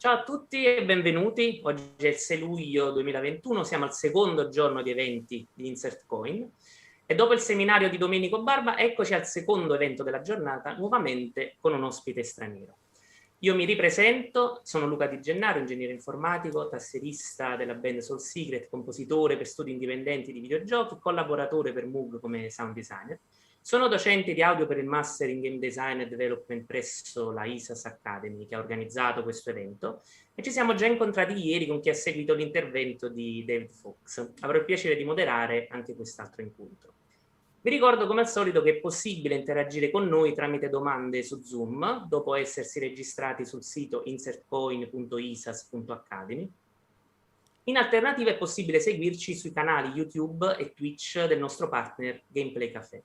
Ciao a tutti e benvenuti. Oggi è il 6 luglio 2021, siamo al secondo giorno di eventi di Insert Coin e dopo il seminario di Domenico Barba, eccoci al secondo evento della giornata, nuovamente con un ospite straniero. Io mi ripresento, sono Luca Di Gennaro, ingegnere informatico, tastierista della band Soul Secret, compositore per studi indipendenti di videogiochi, collaboratore per Moog come sound designer. Sono docente di audio per il Master in Game Design e Development presso la ISAS Academy che ha organizzato questo evento e ci siamo già incontrati ieri con chi ha seguito l'intervento di David Fox. Avrò il piacere di moderare anche quest'altro incontro. Vi ricordo come al solito che è possibile interagire con noi tramite domande su Zoom dopo essersi registrati sul sito insertcoin.isas.academy. In alternativa è possibile seguirci sui canali YouTube e Twitch del nostro partner Gameplay Café.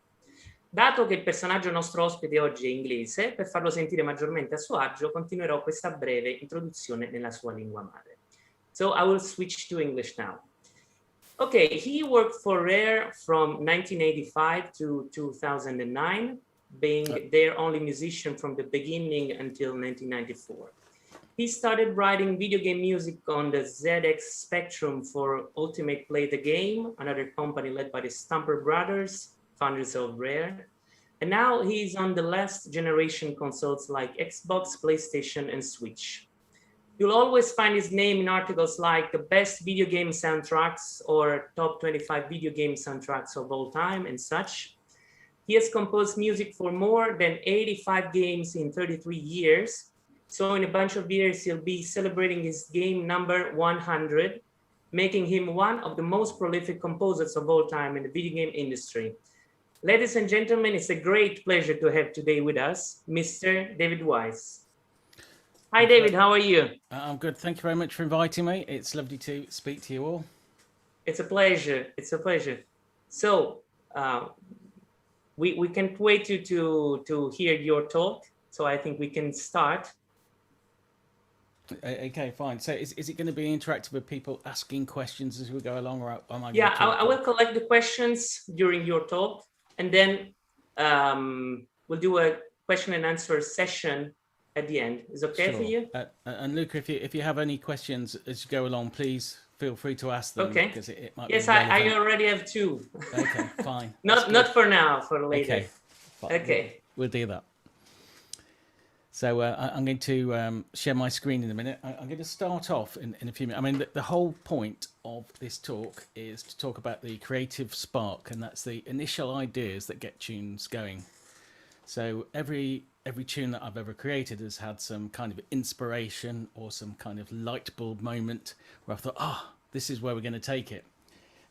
Dato che il personaggio nostro ospite oggi è inglese, per farlo sentire maggiormente a suo agio, continuerò questa breve introduzione nella sua lingua madre. So I will switch to English now. Okay, he worked for Rare from 1985 to 2009, being their only musician from the beginning until 1994. He started writing video game music on the ZX Spectrum for Ultimate Play the Game, another company led by the Stumper Brothers, founders of Rare. And now he's on the last generation consoles like Xbox, PlayStation, and Switch. You'll always find his name in articles like the best video game soundtracks or top 25 video game soundtracks of all time and such. He has composed music for more than 85 games in 33 years. So in a bunch of years, he'll be celebrating his game number 100, making him one of the most prolific composers of all time in the video game industry. Ladies and gentlemen, it's a great pleasure to have today with us, Mr. David Wise. Hi, David. How are you? I'm good. Thank you very much for inviting me. It's lovely to speak to you all. It's a pleasure. It's a pleasure. So we can't wait to hear your talk. So I think we can start. Okay, fine. So is it going to be interactive with people asking questions as we go along, or am I? Yeah, I will collect the questions during your talk, and then we'll do a question and answer session at the end. Is okay Sure. for you? And Luca, if you have any questions as you go along, please feel free to ask them. Okay. Because it might yes, be I already have two. Okay, fine. not for now, for later. Okay. Fine. Okay. We'll do that. So I'm going to share my screen in a minute. I'm going to start off in a few minutes. I mean, the whole point of this talk is to talk about the creative spark, and that's the initial ideas that get tunes going. So every tune that I've ever created has had some kind of inspiration or some kind of light bulb moment where I thought, this is where we're going to take it.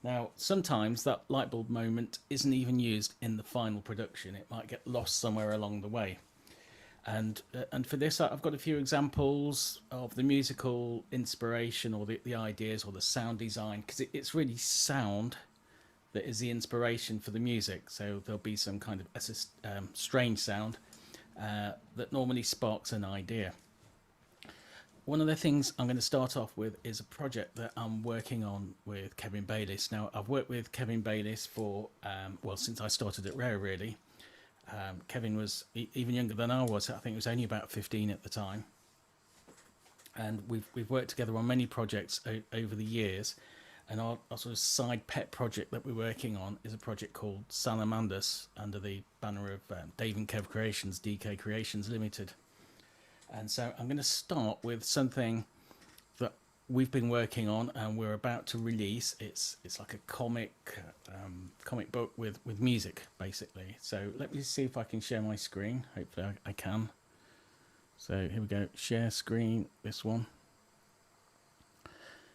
Now, sometimes that light bulb moment isn't even used in the final production. It might get lost somewhere along the way. And for this, I've got a few examples of the musical inspiration or the ideas or the sound design, because it's really sound that is the inspiration for the music. So there'll be some kind of strange sound that normally sparks an idea. One of the things I'm going to start off with is a project that I'm working on with Kevin Bayliss. Now, I've worked with Kevin Bayliss for, since I started at Rare, really. Kevin was even younger than I was. I think he was only about 15 at the time. And we've worked together on many projects over the years. And our sort of side pet project that we're working on is a project called Salamanders under the banner of Dave and Kev Creations, DK Creations Limited. And so I'm going to start with something that we've been working on and we're about to release. It's like a comic book with music, basically. So let me see if I can share my screen. Hopefully I can. So here we go. Share screen, this one.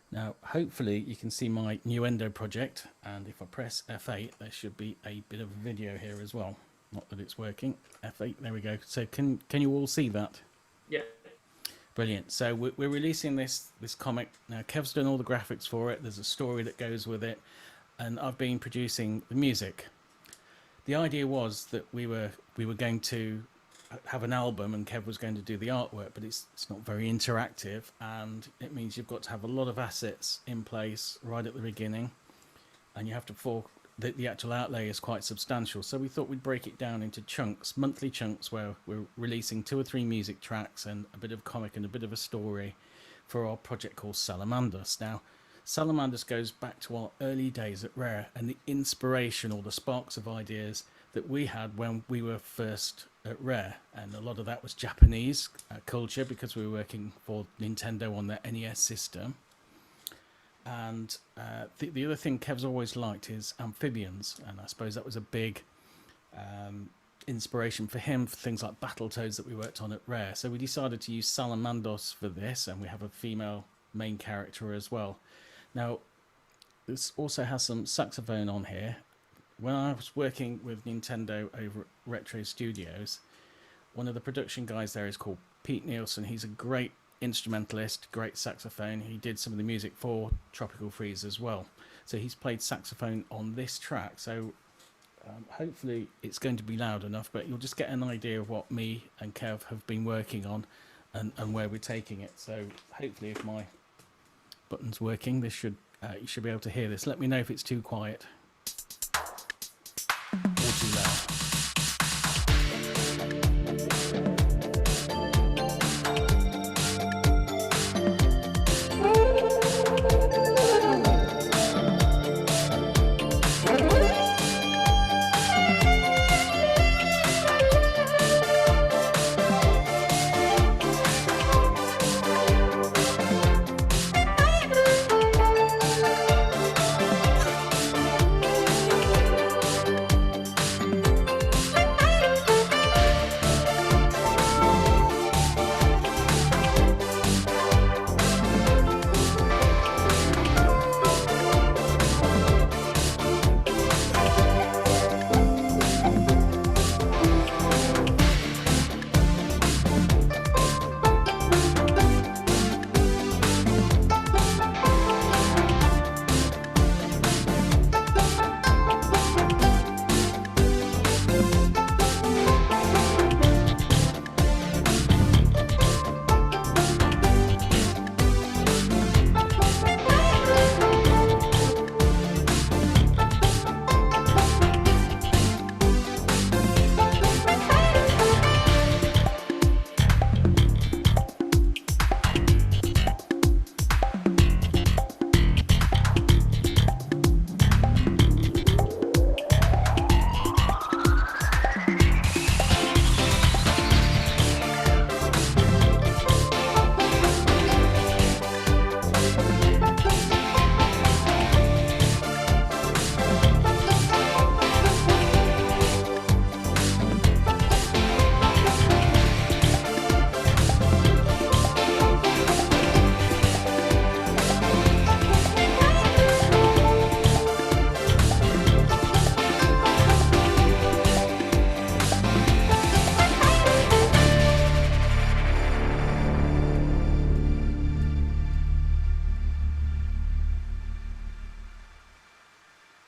Now, hopefully you can see my Nuendo project, and if I press F8, there should be a bit of a video here as well. Not that it's working. F8, there we go. So can you all see that? Yeah. Brilliant. So we're releasing this comic. Now, Kev's done all the graphics for it. There's a story that goes with it, and I've been producing the music. The idea was that we were going to have an album and Kev was going to do the artwork, but it's not very interactive, and it means you've got to have a lot of assets in place right at the beginning, and you have to the actual outlay is quite substantial. So we thought we'd break it down into chunks, monthly chunks, where we're releasing 2 or 3 music tracks and a bit of comic and a bit of a story for our project called Salamanders. Now, Salamanders goes back to our early days at Rare and the inspiration or the sparks of ideas that we had when we were first at Rare. And a lot of that was Japanese culture, because we were working for Nintendo on their NES system. And the other thing Kev's always liked is amphibians, and I suppose that was a big inspiration for him for things like Battletoads that we worked on at Rare. So we decided to use Salamandos for this, and we have a female main character as well. Now, this also has some saxophone on here. When I was working with Nintendo over at Retro Studios, one of the production guys there is called Pete Nielsen. He's a great instrumentalist, great saxophone. He did some of the music for Tropical Freeze as well. So he's played saxophone on this track. So hopefully it's going to be loud enough, but you'll just get an idea of what me and Kev have been working on and where we're taking it. So hopefully, if my button's working, this should you should be able to hear this. Let me know if it's too quiet or too loud.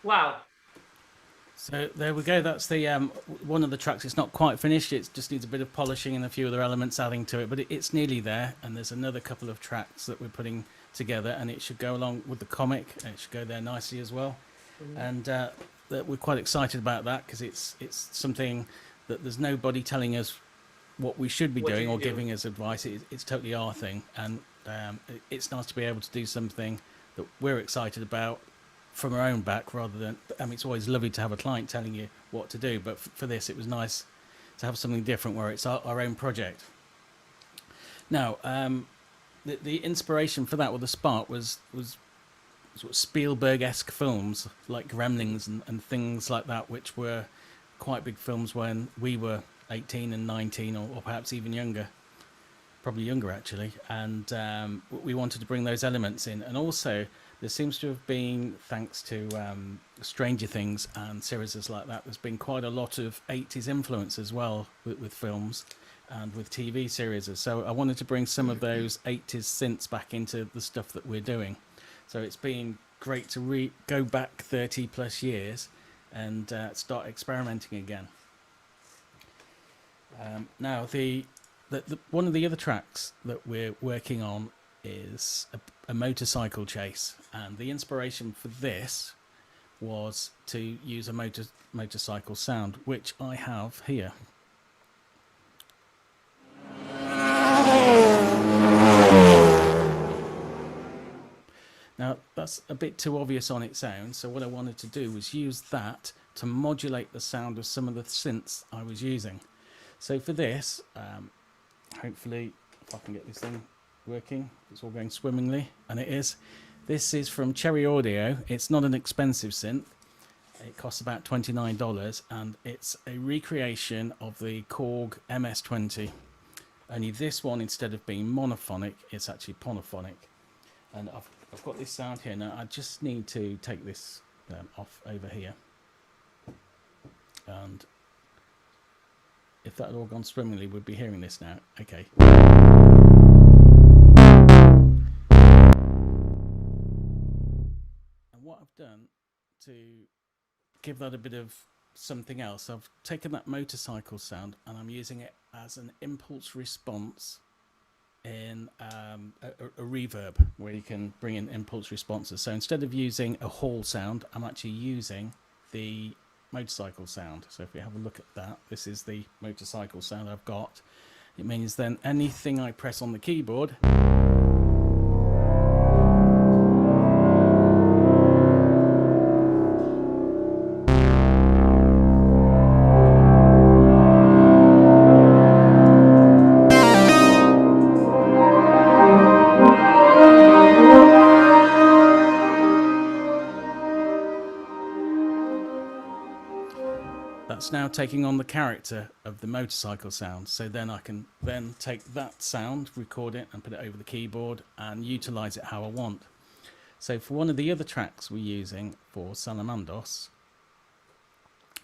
Wow. So there we go. That's the one of the tracks. It's not quite finished. It just needs a bit of polishing and a few other elements adding to it, but it's nearly there. And there's another couple of tracks that we're putting together, and it should go along with the comic, and it should go there nicely as well. And that we're quite excited about that, because it's something that there's nobody telling us what we should be doing or giving us advice. It's totally our thing, and it's nice to be able to do something that we're excited about from our own back, rather than, I mean, it's always lovely to have a client telling you what to do, but for this it was nice to have something different where it's our own project. Now the inspiration for that, or the spark, was sort of Spielberg-esque films like Gremlins and things like that, which were quite big films when we were 18 and 19, or perhaps even younger, probably younger actually, and we wanted to bring those elements in. And also there seems to have been, thanks to Stranger Things and series like that, there's been quite a lot of 80s influence as well with films and with TV series. So I wanted to bring some of those 80s synths back into the stuff that we're doing. So it's been great to go back 30 plus years and start experimenting again. Now the one of the other tracks that we're working on is a motorcycle chase, and the inspiration for this was to use a motorcycle sound, which I have here. Now that's a bit too obvious on its own, so what I wanted to do was use that to modulate the sound of some of the synths I was using. So for this, hopefully if I can get this thing working, it's all going swimmingly, and it is. This is from Cherry Audio. It's not an expensive synth. It costs about $29, and it's a recreation of the Korg MS-20. Only this one, instead of being monophonic, it's actually polyphonic. And I've got this sound here now. I just need to take this off over here, and if that had all gone swimmingly, we'd be hearing this now. Okay. And what I've done to give that a bit of something else, I've taken that motorcycle sound and I'm using it as an impulse response in a reverb, where you can bring in impulse responses. So instead of using a hall sound, I'm actually using the motorcycle sound. So if we have a look at that, this is the motorcycle sound I've got. It means then anything I press on the keyboard now taking on the character of the motorcycle sound. So then I can then take that sound, record it and put it over the keyboard and utilize it how I want. So for one of the other tracks we're using for Salamandos,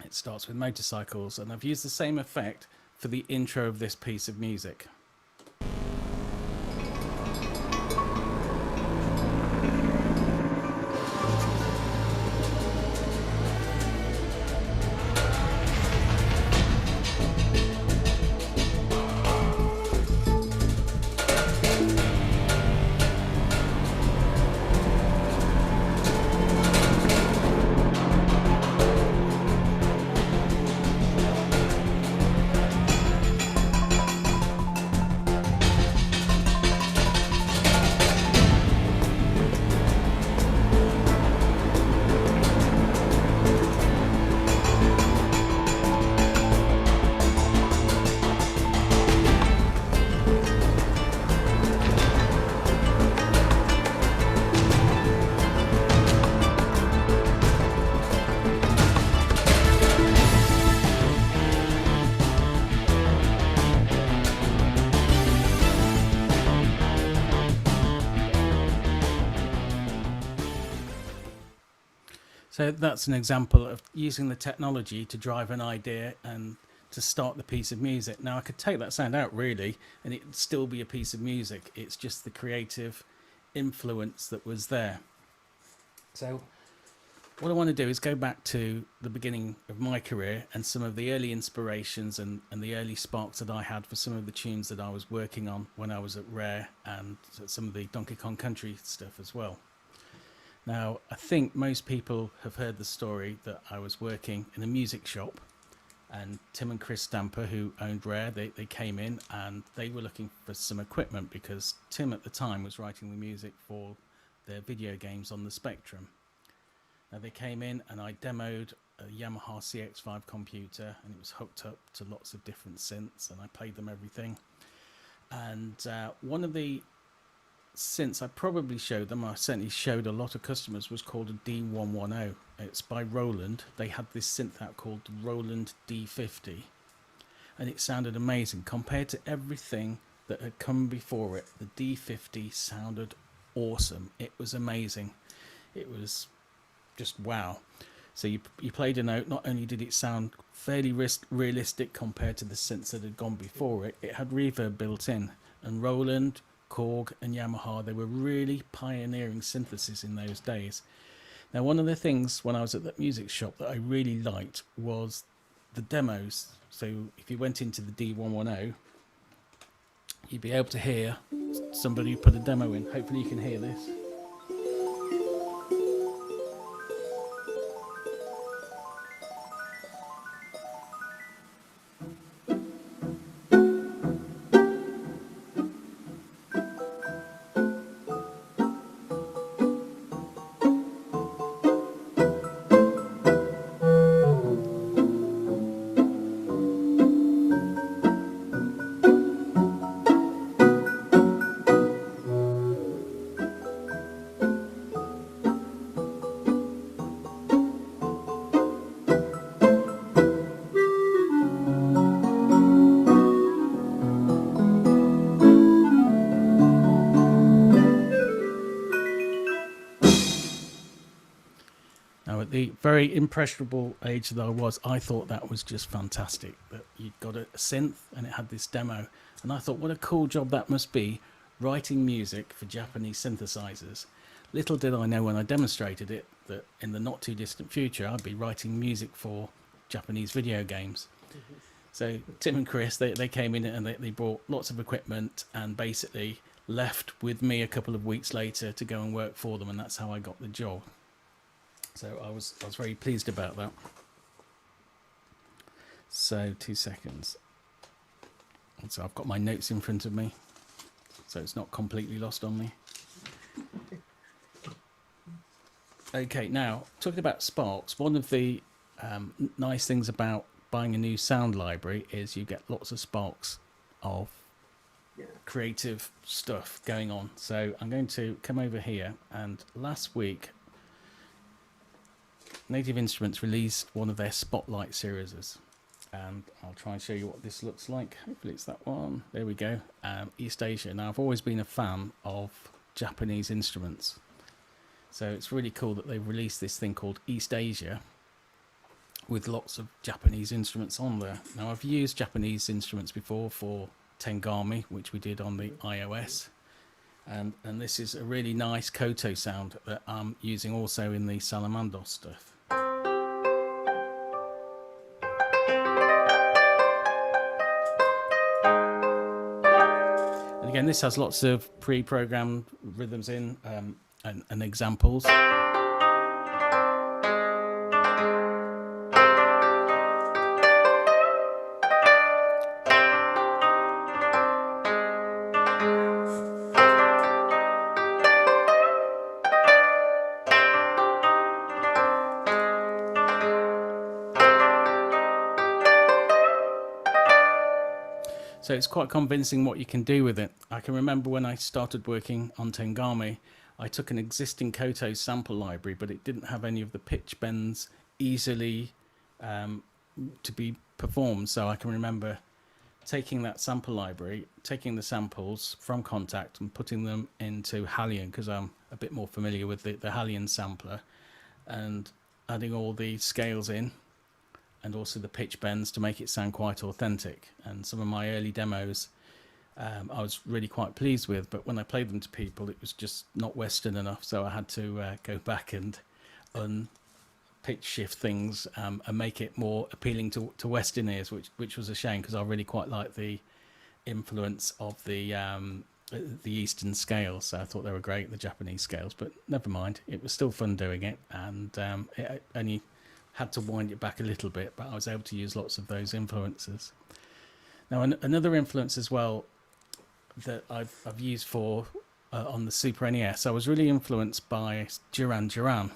it starts with motorcycles, and I've used the same effect for the intro of this piece of music. So that's an example of using the technology to drive an idea and to start the piece of music. Now I could take that sound out really and it'd still be a piece of music. It's just the creative influence that was there. So what I want to do is go back to the beginning of my career and some of the early inspirations and the early sparks that I had for some of the tunes that I was working on when I was at Rare, and some of the Donkey Kong Country stuff as well. Now, I think most people have heard the story that I was working in a music shop, and Tim and Chris Stamper, who owned Rare, they came in and they were looking for some equipment because Tim at the time was writing the music for their video games on the Spectrum. Now they came in and I demoed a Yamaha CX5 computer, and it was hooked up to lots of different synths, and I played them everything. And one of the synths I probably showed them, I certainly showed a lot of customers, was called a D110. It's by Roland. They had this synth out called the Roland D50, and it sounded amazing compared to everything that had come before it. The D50 sounded awesome. It was amazing. It was just wow. So you played a note, not only did it sound fairly realistic compared to the synths that had gone before it, it had reverb built in. And Roland, Korg and Yamaha, they were really pioneering synthesis in those days. Now one of the things when I was at that music shop that I really liked was the demos. So if you went into the D110, you'd be able to hear somebody put a demo in. Hopefully you can hear this. at the very impressionable age that I was, I thought that was just fantastic. That you'd got a synth and it had this demo. And I thought, what a cool job that must be, writing music for Japanese synthesizers. Little did I know when I demonstrated it that in the not too distant future, I'd be writing music for Japanese video games. So Tim and Chris, they came in and they brought lots of equipment and basically left with me a couple of weeks later to go and work for them, and that's how I got the job. So I was very pleased about that. So 2 seconds. So I've got my notes in front of me, so it's not completely lost on me. Okay, now talking about Sparks, one of the nice things about buying a new sound library is you get lots of sparks of creative stuff going on. So I'm going to come over here, and last week Native Instruments released one of their Spotlight series, and I'll try and show you what this looks like. Hopefully it's that one. There we go. East Asia. Now I've always been a fan of Japanese instruments, so it's really cool that they've released this thing called East Asia with lots of Japanese instruments on there. Now I've used Japanese instruments before for Tengami, which we did on the iOS, and this is a really nice koto sound that I'm using also in the Salamandos stuff. And again, this has lots of pre-programmed rhythms in and examples. So it's quite convincing what you can do with it. I can remember when I started working on Tengami, I took an existing Koto sample library, but it didn't have any of the pitch bends easily to be performed. So I can remember taking that sample library, taking the samples from Contact and putting them into Hallion, because I'm a bit more familiar with the Hallion sampler, and adding all the scales in, and also the pitch bends to make it sound quite authentic. And some of my early demos I was really quite pleased with, but when I played them to people it was just not Western enough, so I had to go back and pitch shift things and make it more appealing to Western ears, which was a shame, because I really quite like the influence of the Eastern scales. So I thought they were great, the Japanese scales, but never mind, it was still fun doing it, and it only had to wind it back a little bit, but I was able to use lots of those influences. Now another influence as well that I've used for on the Super NES, I was really influenced by Duran Duran,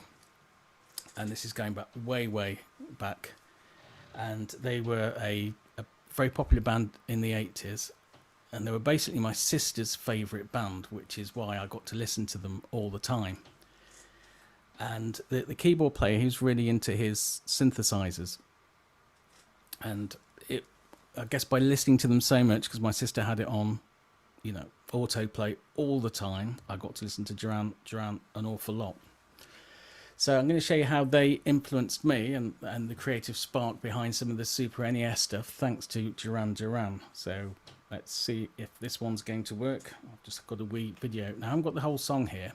and this is going back way back, and they were a very popular band in the 80s, and they were basically my sister's favourite band, which is why I got to listen to them all the time. And the keyboard player, he was really into his synthesizers, and I guess by listening to them so much, because my sister had it on, autoplay all the time, I got to listen to Duran an awful lot. So I'm going to show you how they influenced me and the creative spark behind some of the Super NES stuff, thanks to Duran Duran. So let's see if this one's going to work. I've just got a wee video. Now I haven't got the whole song here.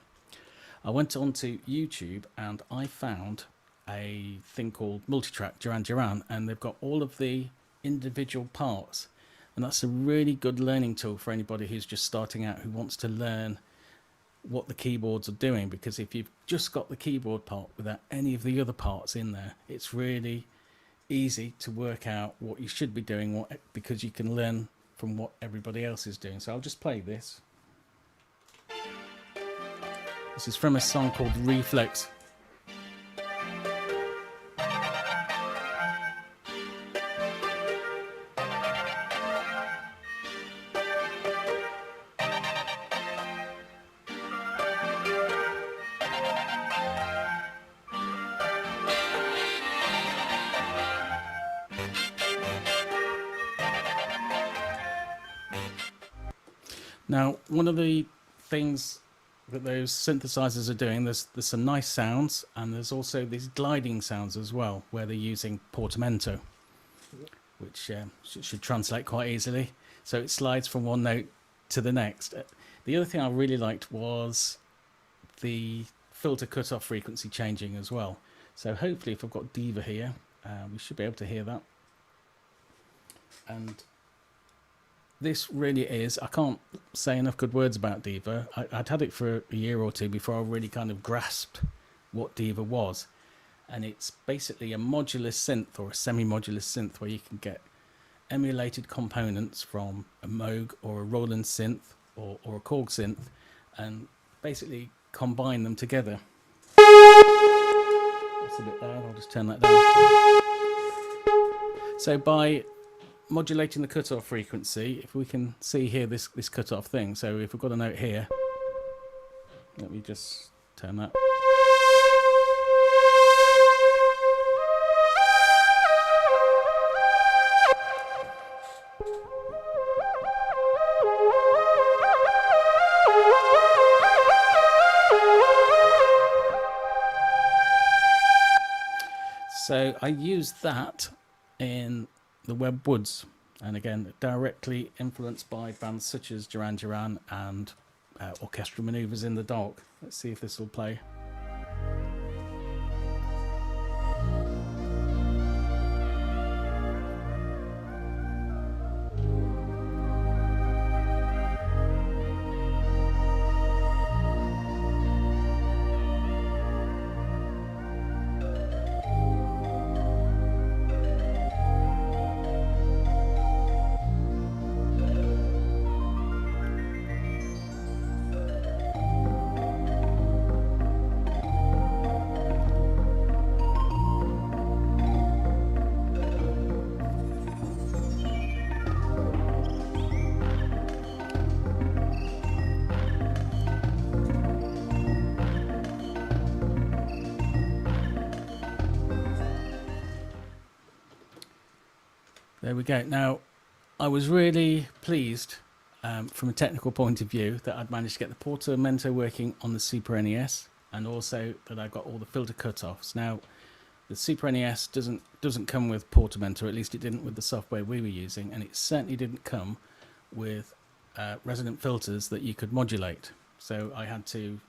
I went onto YouTube and I found a thing called Multitrack Duran Duran, and they've got all of the individual parts, and that's a really good learning tool for anybody who's just starting out, who wants to learn what the keyboards are doing, because if you've just got the keyboard part without any of the other parts in there, it's really easy to work out what you should be doing, because you can learn from what everybody else is doing. So I'll just play this. This is from a song called Reflex. Now, one of the things that those synthesizers are doing. There's some nice sounds, and there's also these gliding sounds as well, where they're using portamento, which should translate quite easily. So it slides from one note to the next. The other thing I really liked was the filter cutoff frequency changing as well. So hopefully, if I've got Diva here, we should be able to hear that. And this really is, I can't say enough good words about Diva. I'd had it for a year or two before I really kind of grasped what Diva was. And it's basically a modular synth, or a semi-modular synth, where you can get emulated components from a Moog or a Roland synth or a Korg synth, and basically combine them together. That's a bit loud, I'll just turn that down. So by modulating the cutoff frequency, if we can see here this cutoff thing, so if we've got a note here, let me just turn that. So I use that in the Webb Woods, and again directly influenced by bands such as Duran Duran and Orchestral Manoeuvres in the Dark. Let's see if this will play. There we go. Now, I was really pleased from a technical point of view that I'd managed to get the portamento working on the Super NES, and also that I got all the filter cutoffs. Now, the Super NES doesn't come with portamento, at least it didn't with the software we were using, and it certainly didn't come with resonant filters that you could modulate. So I had to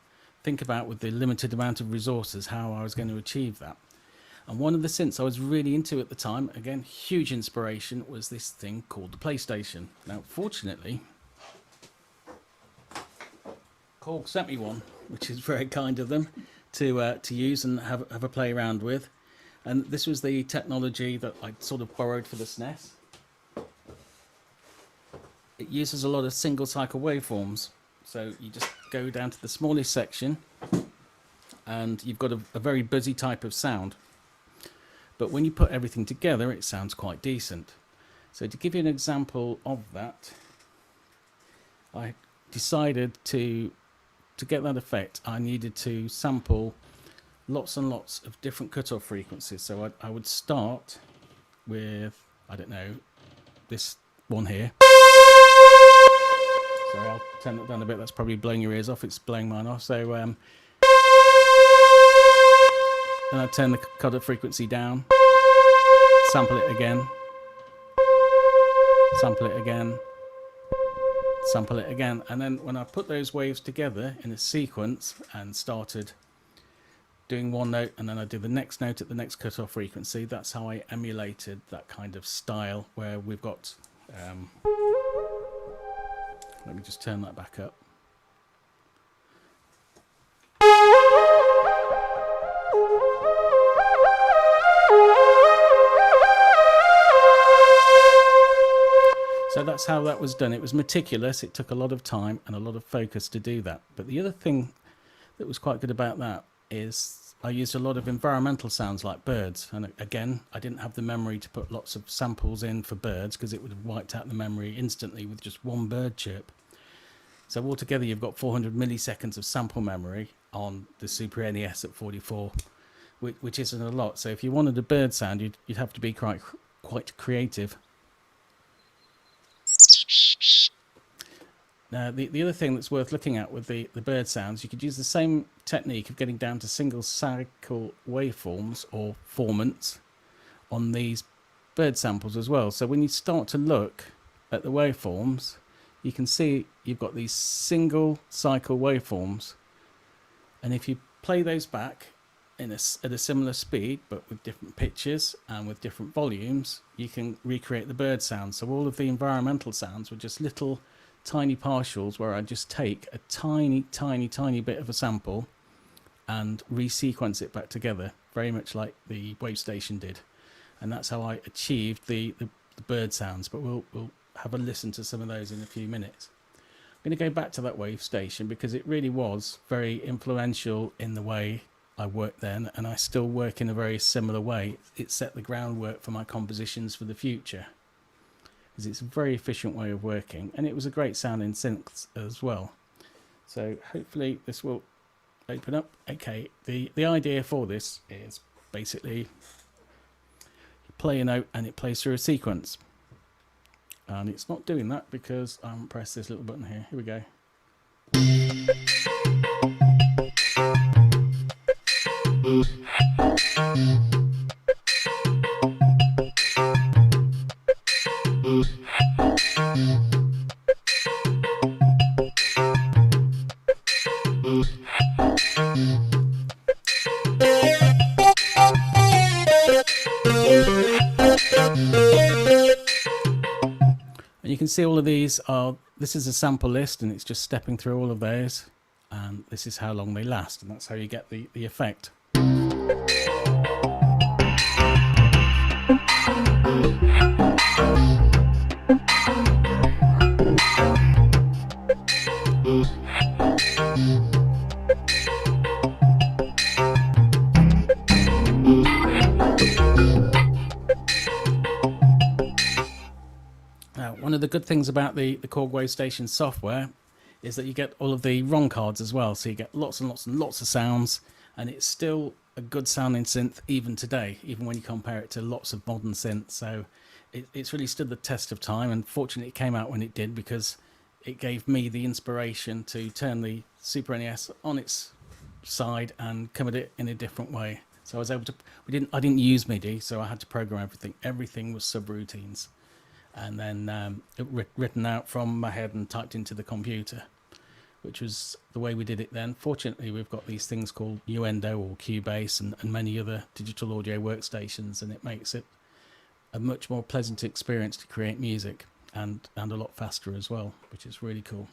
think about, with the limited amount of resources, how I was going to achieve that. And one of the synths I was really into at the time, again, huge inspiration, was this thing called the PlayStation. Now, fortunately, Korg sent me one, which is very kind of them to use and have a play around with. And this was the technology that I sort of borrowed for the SNES. It uses a lot of single cycle waveforms. So you just go down to the smallest section, and you've got a very buzzy type of sound. But when you put everything together, it sounds quite decent. So to give you an example of that, I decided to get that effect, I needed to sample lots and lots of different cutoff frequencies. So I would start with, I don't know, this one here. Sorry, I'll turn that down a bit. That's probably blowing your ears off. It's blowing mine off. So then I turn the cutoff frequency down, sample it again, sample it again, sample it again. And then when I put those waves together in a sequence and started doing one note, and then I did the next note at the next cutoff frequency, that's how I emulated that kind of style where we've got... let me just turn that back up. So that's how that was done. It was meticulous. It took a lot of time and a lot of focus to do that. But the other thing that was quite good about that is I used a lot of environmental sounds like birds. And again, I didn't have the memory to put lots of samples in for birds because it would have wiped out the memory instantly with just one bird chirp. So altogether, you've got 400 milliseconds of sample memory on the Super NES at 44, which isn't a lot. So if you wanted a bird sound, you'd have to be quite creative. The other thing that's worth looking at with the bird sounds, you could use the same technique of getting down to single cycle waveforms or formants on these bird samples as well. So when you start to look at the waveforms, you can see you've got these single cycle waveforms, and if you play those back at a similar speed but with different pitches and with different volumes, you can recreate the bird sounds. So all of the environmental sounds were just little tiny partials where I just take a tiny bit of a sample and resequence it back together, very much like the wave station did. And that's how I achieved the bird sounds. But we'll have a listen to some of those in a few minutes. I'm going to go back to that wave station because it really was very influential in the way I worked then, and I still work in a very similar way. It set the groundwork for my compositions for the future, because it's a very efficient way of working, and it was a great sounding synth as well. So hopefully this will open up. Okay, the idea for this is basically you play a note and it plays through a sequence, and it's not doing that because I haven't pressed this little button here. Here we go. And you can see all of these are, this is a sample list, and it's just stepping through all of those, and this is how long they last, and that's how you get the effect. One of the good things about the Korg Wave Station software is that you get all of the ROM cards as well, so you get lots and lots and lots of sounds, and it's still a good sounding synth even today, even when you compare it to lots of modern synths. So it's really stood the test of time, and fortunately it came out when it did, because it gave me the inspiration to turn the Super NES on its side and come at it in a different way. So I was able to, I didn't use MIDI, so I had to program everything was subroutines, and then written out from my head and typed into the computer, which was the way we did it then. Fortunately, we've got these things called Uendo or Cubase and many other digital audio workstations, and it makes it a much more pleasant experience to create music, and a lot faster as well, which is really cool.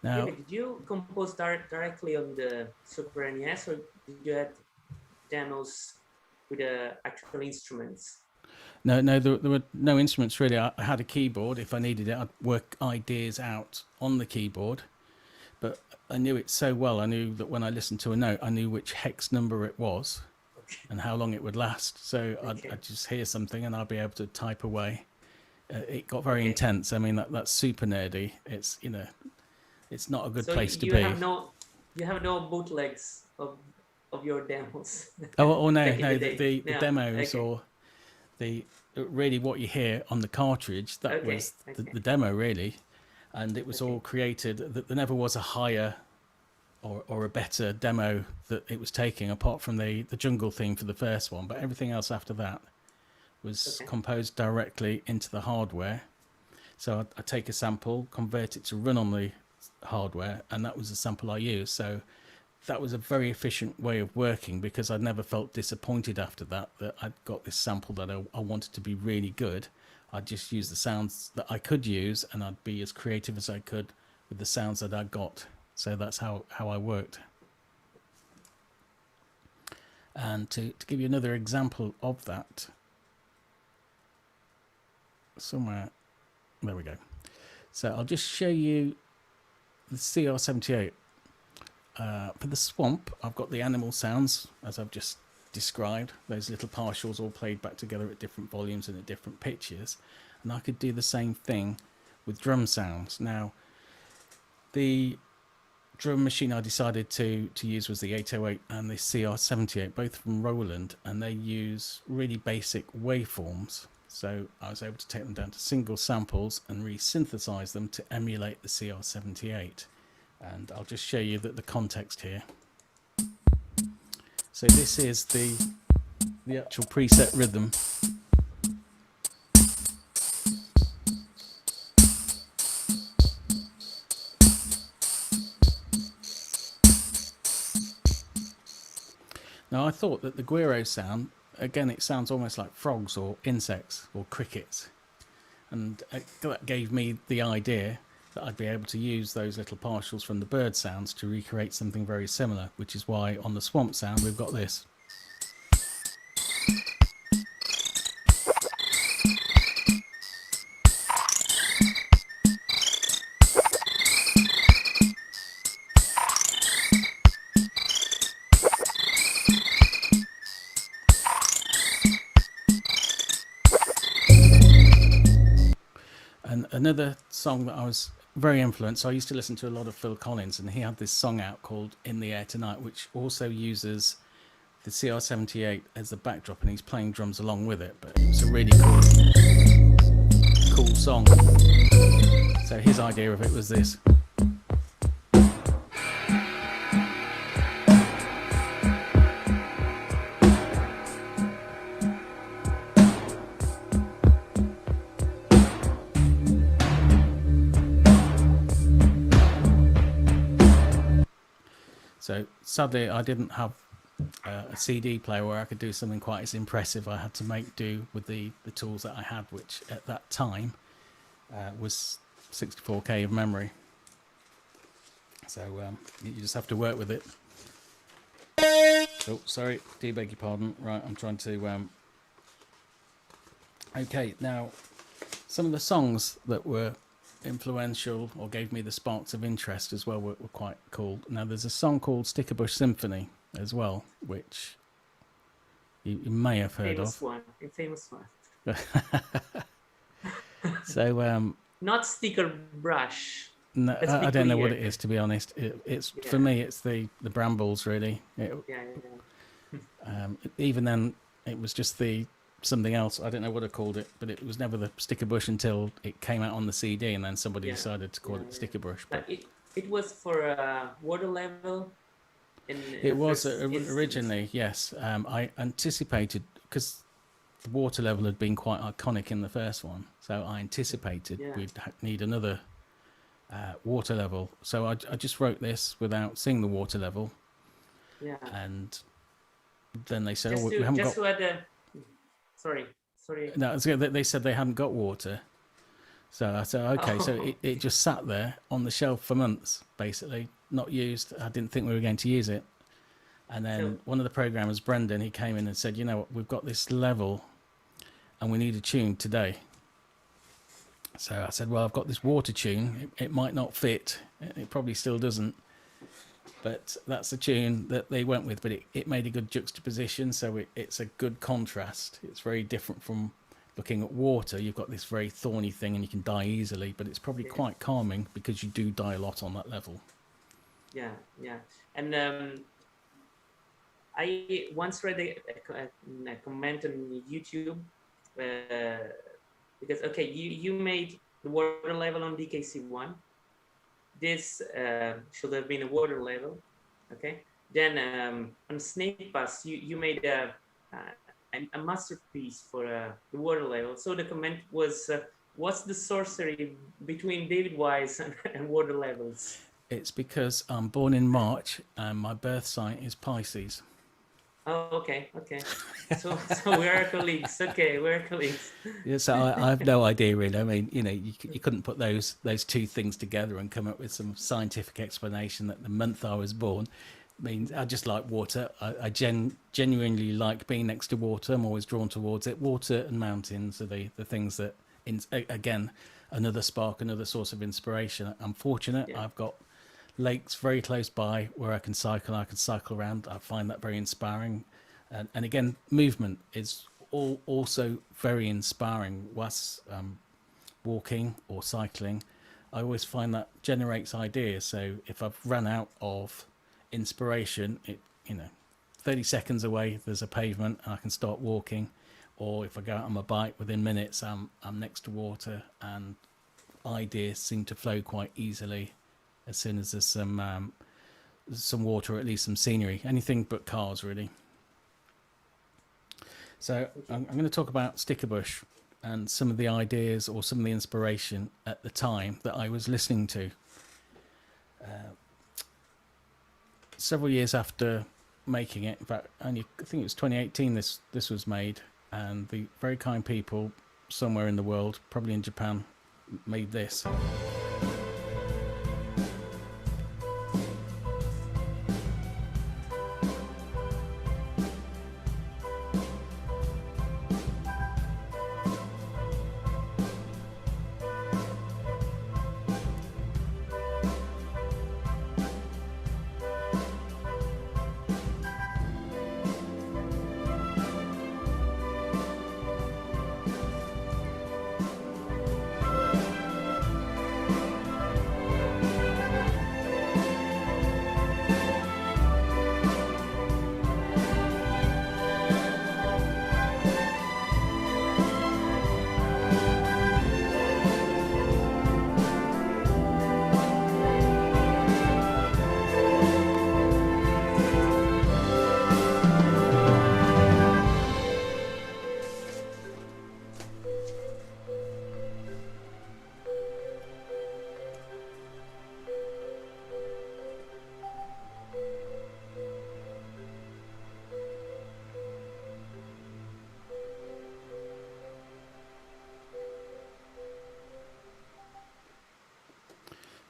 Now, did you compose directly on the Super NES, or did you have demos with actual instruments? No, there were no instruments really. I had a keyboard. If I needed it, I'd work ideas out on the keyboard. But I knew it so well. I knew that when I listened to a note, I knew which hex number it was and how long it would last. So I'd just hear something and I'd be able to type away. It got very intense. I mean, that's super nerdy. It's, it's not a good place to be. You have no bootlegs of your demos. Oh no, the demos or really what you hear on the cartridge, that was the demo really, and it was all created. There never was a higher or a better demo that it was taking, apart from the jungle theme for the first one, but everything else after that was composed directly into the hardware. So I take a sample, convert it to run on the hardware, and that was the sample I used. So that was a very efficient way of working, because I'd never felt disappointed after that I'd got this sample that I wanted to be really good. I'd just use the sounds that I could use, and I'd be as creative as I could with the sounds that I got. So that's how I worked. And to give you another example of that, somewhere, there we go. So I'll just show you the CR78. For the swamp, I've got the animal sounds, as I've just described, those little partials all played back together at different volumes and at different pitches, and I could do the same thing with drum sounds. Now, the drum machine I decided to use was the 808 and the CR78, both from Roland, and they use really basic waveforms. So I was able to take them down to single samples and re-synthesize them to emulate the CR78. And I'll just show you the context here. So this is the actual preset rhythm. Now I thought that the guiro sound, again, it sounds almost like frogs or insects or crickets. And that gave me the idea that I'd be able to use those little partials from the bird sounds to recreate something very similar, which is why on the swamp sound we've got this. And another song that I was very influenced, I used to listen to a lot of Phil Collins, and he had this song out called In the Air Tonight, which also uses the CR78 as the backdrop, and he's playing drums along with it. But it's a really cool song. So his idea of it was this. So sadly, I didn't have a CD player where I could do something quite as impressive. I had to make do with the tools that I had, which at that time was 64K of memory. So you just have to work with it. Oh, sorry, do beg your pardon. Right, I'm trying to... Okay, now, some of the songs that were influential or gave me the sparks of interest as well were quite cool. Now there's a song called Stickerbush Symphony as well, which you may have heard of. A famous one. So not sticker brush. No, I don't know what it is, to be honest. It's for me, it's the brambles really. Even then, it was just something else. I don't know what I called it, but it was never the sticker bush until it came out on the CD, and then somebody decided to call it sticker brush. But it was for water level. It was originally, yes. I anticipated, because the water level had been quite iconic in the first one, so I anticipated we'd need another water level. So I just wrote this without seeing the water level. Yeah. And then they said, we haven't got... Sorry. No, they said they hadn't got water. So I said, okay, so it just sat there on the shelf for months, basically, not used. I didn't think we were going to use it. And then one of the programmers, Brendan, he came in and said, you know what, we've got this level and we need a tune today. So I said, well, I've got this water tune. It might not fit. It probably still doesn't. But that's the tune that they went with. But it made a good juxtaposition, so it's a good contrast. It's very different from looking at water. You've got this very thorny thing and you can die easily, but it's probably quite calming because you do die a lot on that level. Yeah. And I once read a comment on YouTube because, you made the water level on DKC1. This should have been a water level, okay? Then on Snake Pass, you made a masterpiece for the water level. So the comment was, what's the sorcery between David Wise and water levels? It's because I'm born in March and my birth sign is Pisces. Oh, okay. So we're colleagues. Okay, we're colleagues. Yeah, so I have no idea really. I mean, you couldn't put those two things together and come up with some scientific explanation that the month I was born means. I just like water. I genuinely like being next to water. I'm always drawn towards it. Water and mountains are the things that, again, another spark, another source of inspiration. I'm fortunate. Yeah. I've got lakes very close by where I can cycle around. I find that very inspiring, and again, movement is also very inspiring. Whilst walking or cycling, I always find that generates ideas. So if I've run out of inspiration, 30 seconds away there's a pavement and I can start walking. or if I go out on my bike, within minutes I'm next to water, and ideas seem to flow quite easily as soon as there's some water, or at least some scenery. Anything but cars, really. So I'm going to talk about Stickerbush and some of the ideas or some of the inspiration at the time that I was listening to. Several years after making it, in fact, I think it was 2018 this was made, and the very kind people somewhere in the world, probably in Japan, made this.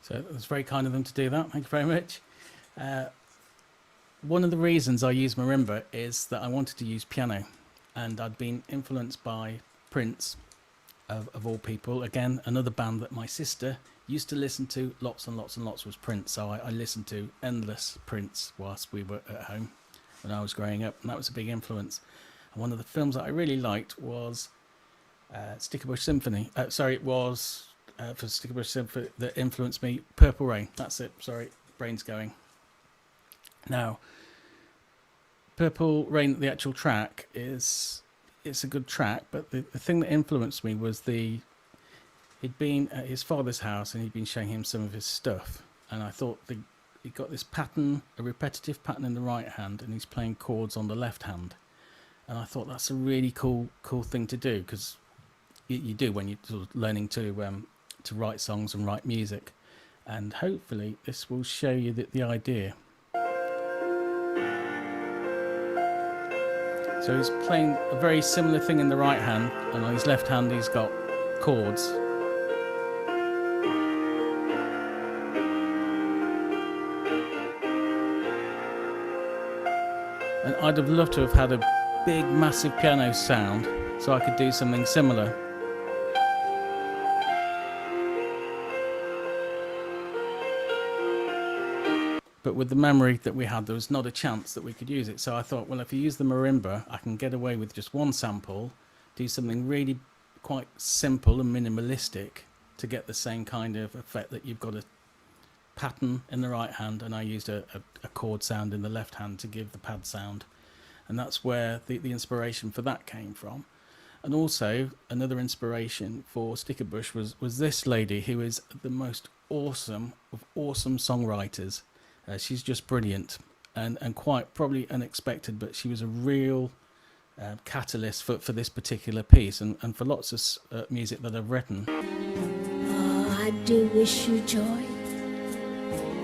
So it was very kind of them to do that. Thank you very much. One of the reasons I use marimba is that I wanted to use piano, and I'd been influenced by Prince, of all people. Again, another band that my sister used to listen to lots and lots and lots was Prince. So I listened to endless Prince whilst we were at home when I was growing up, and that was a big influence. And one of the films that I really liked was Stickerbush Symphony. It was for Stickerbush Symphony that influenced me. Purple Rain. That's it. Sorry, brain's going. Now, Purple Rain, the actual track, it's a good track, but the thing that influenced me was he'd been at his father's house and he'd been showing him some of his stuff, and I thought he got this pattern, a repetitive pattern in the right hand, and he's playing chords on the left hand, and I thought that's a really cool thing to do, because you do when you're sort of learning to write songs and write music, and hopefully this will show you the idea. So he's playing a very similar thing in the right hand, and on his left hand he's got chords. And I'd have loved to have had a big, massive piano sound so I could do something similar. But with the memory that we had, there was not a chance that we could use it. So I thought, well, if you use the marimba, I can get away with just one sample, do something really quite simple and minimalistic to get the same kind of effect that you've got a pattern in the right hand, and I used a chord sound in the left hand to give the pad sound. And that's where the inspiration for that came from. And also, another inspiration for Stickerbush was this lady, who is the most awesome of awesome songwriters. She's just brilliant and quite probably unexpected, but she was a real catalyst for this particular piece and for lots of music that I've written. Oh, I do wish you joy.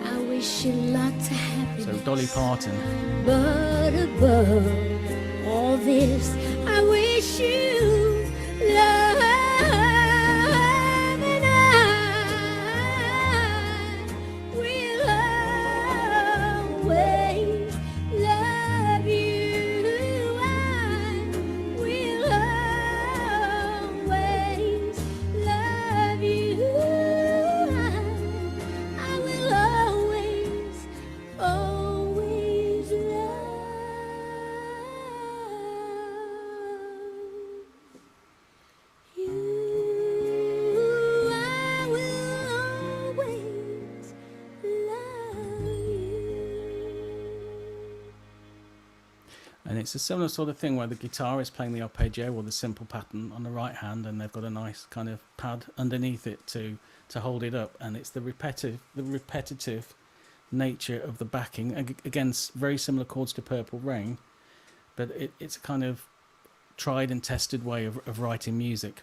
I wish you lots of happiness. So Dolly Parton. But above all this, I wish you love. And it's a similar sort of thing where the guitar is playing the arpeggio or the simple pattern on the right hand, and they've got a nice kind of pad underneath it to hold it up. And it's the repetitive nature of the backing. Again, very similar chords to Purple Rain, but it's a kind of tried and tested way of writing music.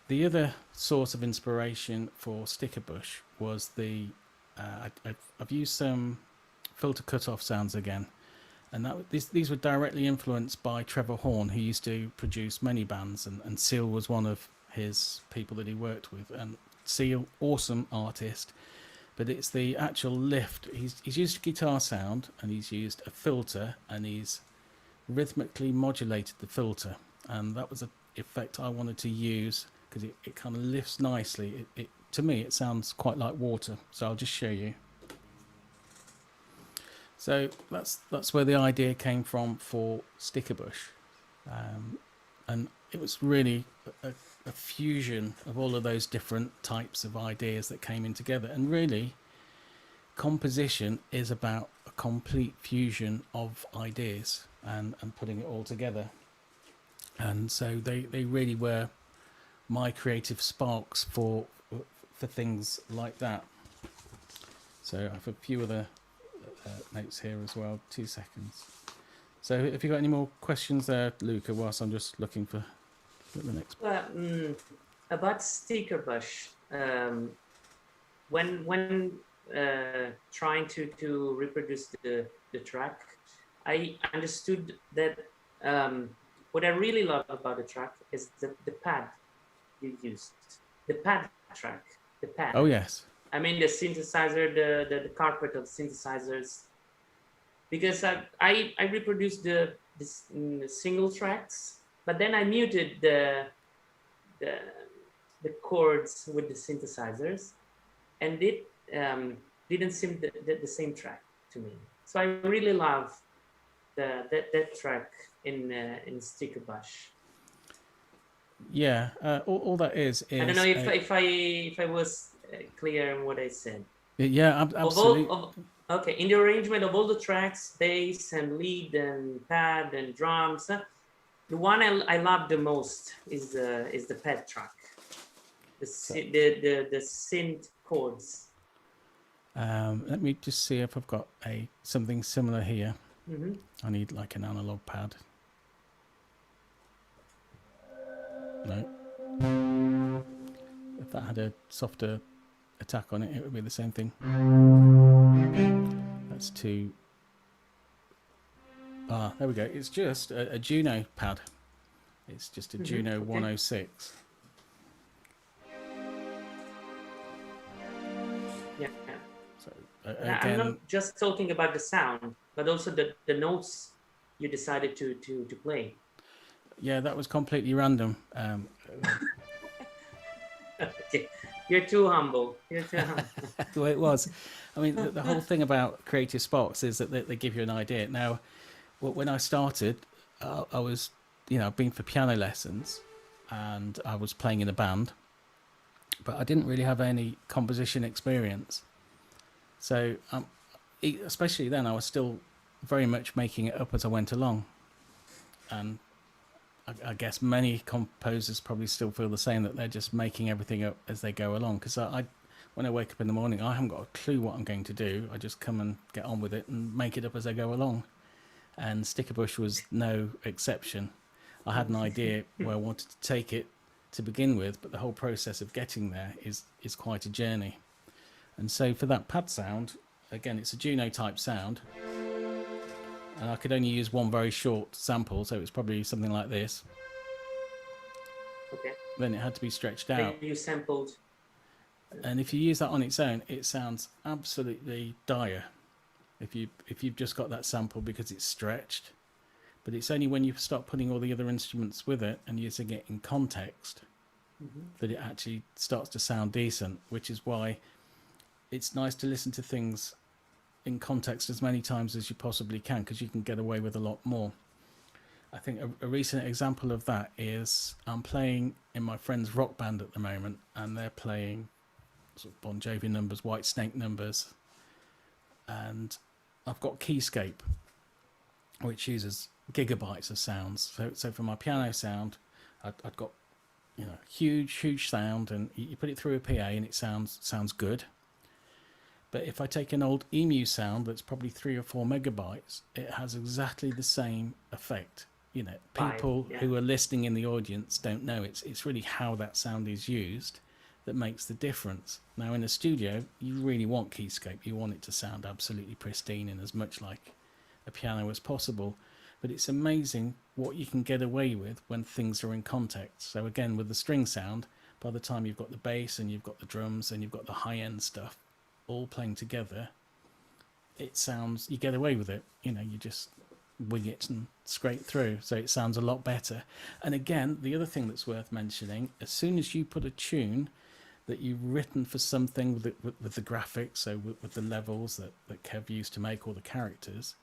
The other source of inspiration for Stickerbush was I've used some filter cutoff sounds again. And these were directly influenced by Trevor Horn, who used to produce many bands, and Seal was one of his people that he worked with. And Seal, awesome artist, but it's the actual lift. He's used a guitar sound, and he's used a filter, and he's rhythmically modulated the filter. And that was an effect I wanted to use because it kind of lifts nicely. To me, it sounds quite like water. So I'll just show you. So that's where the idea came from for Stickerbush, and it was really a fusion of all of those different types of ideas that came in together. And really, composition is about a complete fusion of ideas and putting it all together. And so they really were my creative sparks for things like that. So I have a few other notes here as well. 2 seconds. So if you got any more questions there, Luca, whilst I'm just looking for the next. About Stickerbush, when trying to reproduce the track, I understood that what I really love about the track is the pad you used, the pad track, the pad. Oh yes. I mean the synthesizer, the carpet of synthesizers, because I reproduced the single tracks, but then I muted the chords with the synthesizers, and it didn't seem the same track to me. So I really love that track in Stickerbush. Yeah, all that is I don't know if I was clear in what I said. Yeah, absolutely. Okay, in the arrangement of all the tracks, bass and lead and pad and drums, the one I love the most is the pad track, the synth chords. Let me just see if I've got something similar here. Mm-hmm. I need like an analog pad. No. If that had a softer attack on it, it would be the same thing. That's two. There we go. It's just a Juno pad. It's just a Juno 106. Yeah. So again, I'm not just talking about the sound, but also the notes you decided to play. Yeah, that was completely random. Okay. You're too humble. Well, it was. I mean, the whole thing about Creative Sparks is that they give you an idea. Now, when I started, I was, I've been for piano lessons, and I was playing in a band, but I didn't really have any composition experience. So, especially then, I was still very much making it up as I went along, and I guess many composers probably still feel the same, that they're just making everything up as they go along. Because when I wake up in the morning, I haven't got a clue what I'm going to do. I just come and get on with it and make it up as I go along. And Stickerbush was no exception. I had an idea where I wanted to take it to begin with, but the whole process of getting there is quite a journey. And so for that pad sound, again, it's a Juno type sound. And I could only use one very short sample, so it's probably something like this. Okay. Then it had to be stretched out. You sampled. And if you use that on its own, it sounds absolutely dire. If you've just got that sample because it's stretched, but it's only when you start putting all the other instruments with it and using it in context that it actually starts to sound decent. Which is why it's nice to listen to things in context as many times as you possibly can, because you can get away with a lot more. I think a recent example of that is I'm playing in my friend's rock band at the moment, and they're playing sort of Bon Jovi numbers, White Snake numbers, and I've got Keyscape, which uses gigabytes of sounds. So for my piano sound, I'd got, you know, huge sound, and you put it through a PA and it sounds good. But if I take an old Emu sound that's probably 3 or 4 megabytes, it has exactly the same effect. You know, people who are listening in the audience don't know. It's really how that sound is used that makes the difference. Now, in a studio, you really want keyscape. You want it to sound absolutely pristine and as much like a piano as possible. But it's amazing what you can get away with when things are in context. So again, with the string sound, by the time you've got the bass and you've got the drums and you've got the high-end stuff all playing together, it sounds, you get away with it. You know, you just wing it and scrape through, so it sounds a lot better. And again, the other thing that's worth mentioning, as soon as you put a tune that you've written for something with the graphics, so with the levels that Kev used to make, or the characters,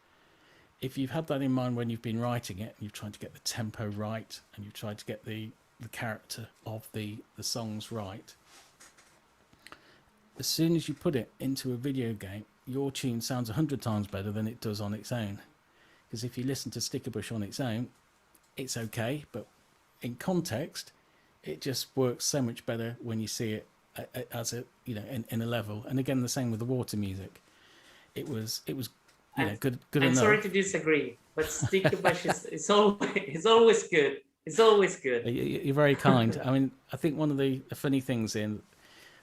if you've had that in mind when you've been writing it, and you've tried to get the tempo right, and you've tried to get the character of the songs right, as soon as you put it into a video game, your tune sounds 100 times better than it does on its own. Because if you listen to Stickerbush on its own, it's okay, but in context, it just works so much better when you see it as a, you know, in a level. And again, the same with the water music. It was you know, good I'm enough. Sorry to disagree, but Stickerbush is always good. It's always good. You're very kind. I mean, I think one of the funny things in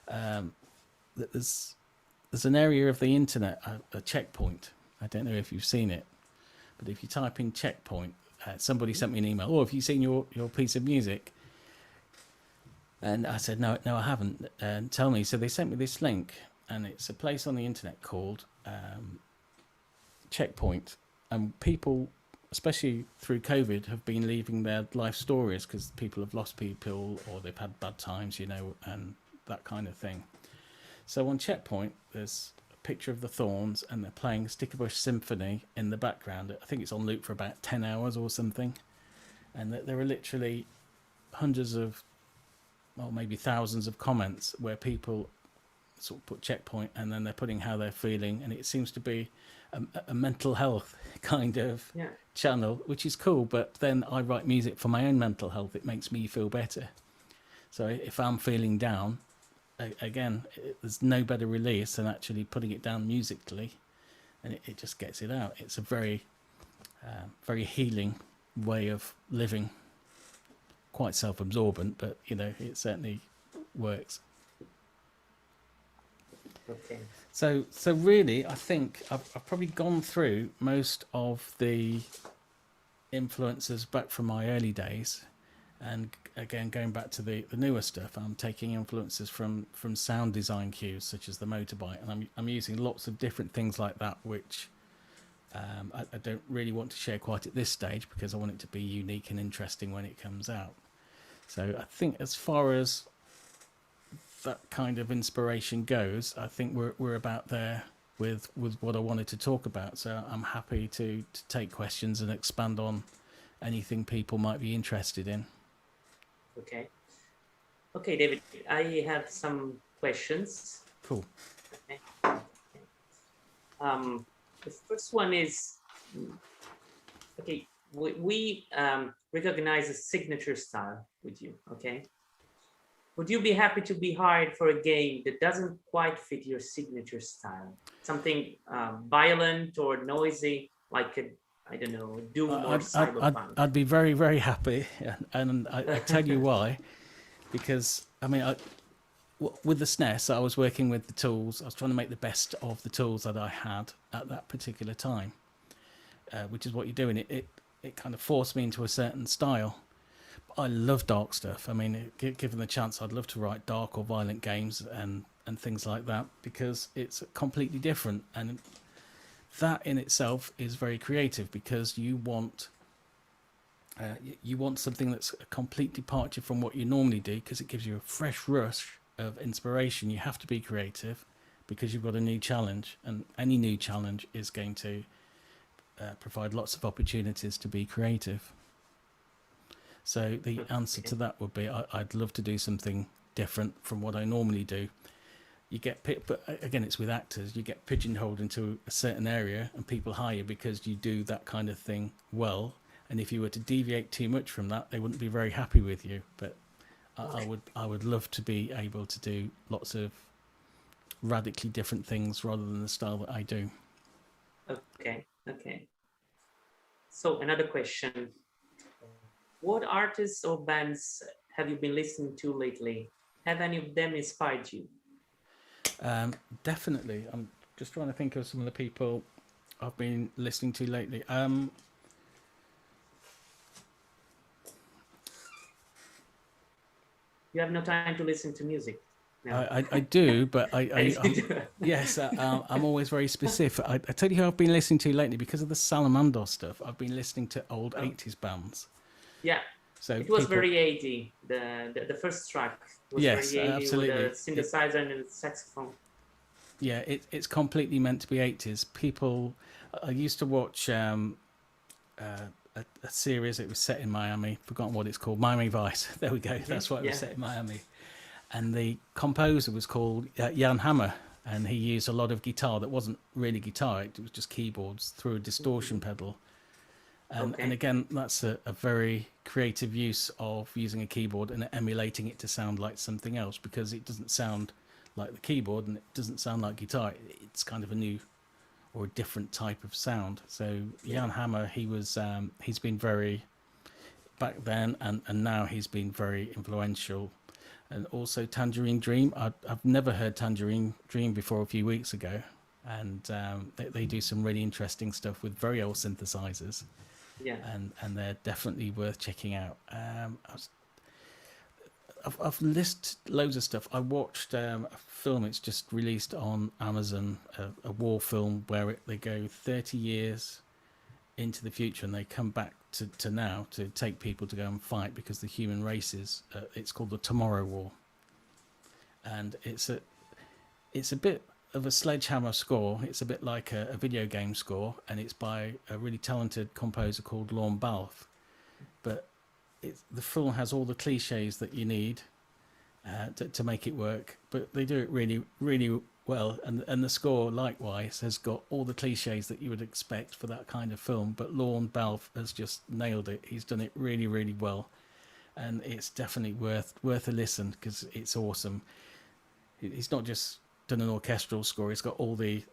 that there's an area of the internet, a checkpoint. I don't know if you've seen it, but if you type in checkpoint, somebody sent me an email. Oh, have you seen your piece of music? And I said, no, I haven't. And tell me. So they sent me this link, and it's a place on the internet called Checkpoint. And people, especially through COVID, have been leaving their life stories because people have lost people or they've had bad times, you know, and that kind of thing. So on Checkpoint, there's a picture of the Thorns, and they're playing Stickerbush Symphony in the background. I think it's on loop for about 10 hours or something. And there are literally hundreds of, or maybe thousands of comments where people sort of put Checkpoint and then they're putting how they're feeling. And it seems to be a mental health kind of channel, which is cool. But then I write music for my own mental health. It makes me feel better. So if I'm feeling down, again, there's no better release than actually putting it down musically, and it just gets it out. It's a very, very healing way of living. Quite self-absorbent, but you know, it certainly works. Okay. So really, I think I've probably gone through most of the influences back from my early days. And again, going back to the newer stuff, I'm taking influences from sound design cues, such as the motorbike, and I'm using lots of different things like that, which I don't really want to share quite at this stage because I want it to be unique and interesting when it comes out. So I think as far as that kind of inspiration goes, I think we're about there with what I wanted to talk about. So I'm happy to take questions and expand on anything people might be interested in. Okay, David, I have some questions. Cool. Okay. The first one is, okay, we recognize a signature style with you, okay? Would you be happy to be hired for a game that doesn't quite fit your signature style? Something violent or noisy, like I don't know, Doom or Cyberpunk? I'd be very, very happy, and I tell you why. Because, I mean, with the SNES, I was working with the tools. I was trying to make the best of the tools that I had at that particular time, which is what you're doing. It kind of forced me into a certain style. But I love dark stuff. I mean, given the chance, I'd love to write dark or violent games and things like that, because it's completely different. And that in itself is very creative, because you want something that's a complete departure from what you normally do, because it gives you a fresh rush of inspiration. You have to be creative because you've got a new challenge, and any new challenge is going to provide lots of opportunities to be creative. So the answer to that would be I'd love to do something different from what I normally do. You get, but again, it's with actors. You get pigeonholed into a certain area, and people hire you because you do that kind of thing well. And if you were to deviate too much from that, they wouldn't be very happy with you. But I would love to be able to do lots of radically different things rather than the style that I do. Okay. So another question. What artists or bands have you been listening to lately? Have any of them inspired you? Definitely. I'm just trying to think of some of the people I've been listening to lately. You have no time to listen to music. No. I do, but I'm always very specific. I tell you who I've been listening to lately because of the Salamander stuff. I've been listening to old 80s bands. Yeah. So it was very 80. The first track was very 80 absolutely. With the synthesizer and the saxophone. Yeah, it's completely meant to be 80s. I used to watch a series. It was set in Miami. Forgotten what it's called. Miami Vice. There we go. That's why it was set in Miami. And the composer was called Jan Hammer, and he used a lot of guitar that wasn't really guitar. It was just keyboards through a distortion pedal. And again, that's a very creative use of using a keyboard and emulating it to sound like something else, because it doesn't sound like the keyboard and it doesn't sound like guitar. It's kind of a new or a different type of sound. So Jan Hammer, he's been very, back then and now he's been very influential. And also Tangerine Dream. I've never heard Tangerine Dream before a few weeks ago. And they do some really interesting stuff with very old synthesizers. Yeah. And they're definitely worth checking out. I've listed loads of stuff. I watched a film. It's just released on Amazon, a war film where they go 30 years into the future and they come back to now to take people to go and fight because the human race is. It's called the Tomorrow War, and it's a bit of a sledgehammer score. It's a bit like a video game score, and it's by a really talented composer called Lorne Balfe. But the film has all the cliches that you need to make it work, but they do it really, really well. And the score, likewise, has got all the cliches that you would expect for that kind of film. But Lorne Balfe has just nailed it. He's done it really, really well, and it's definitely worth a listen because it's awesome. He's not just done an orchestral score; it's got all the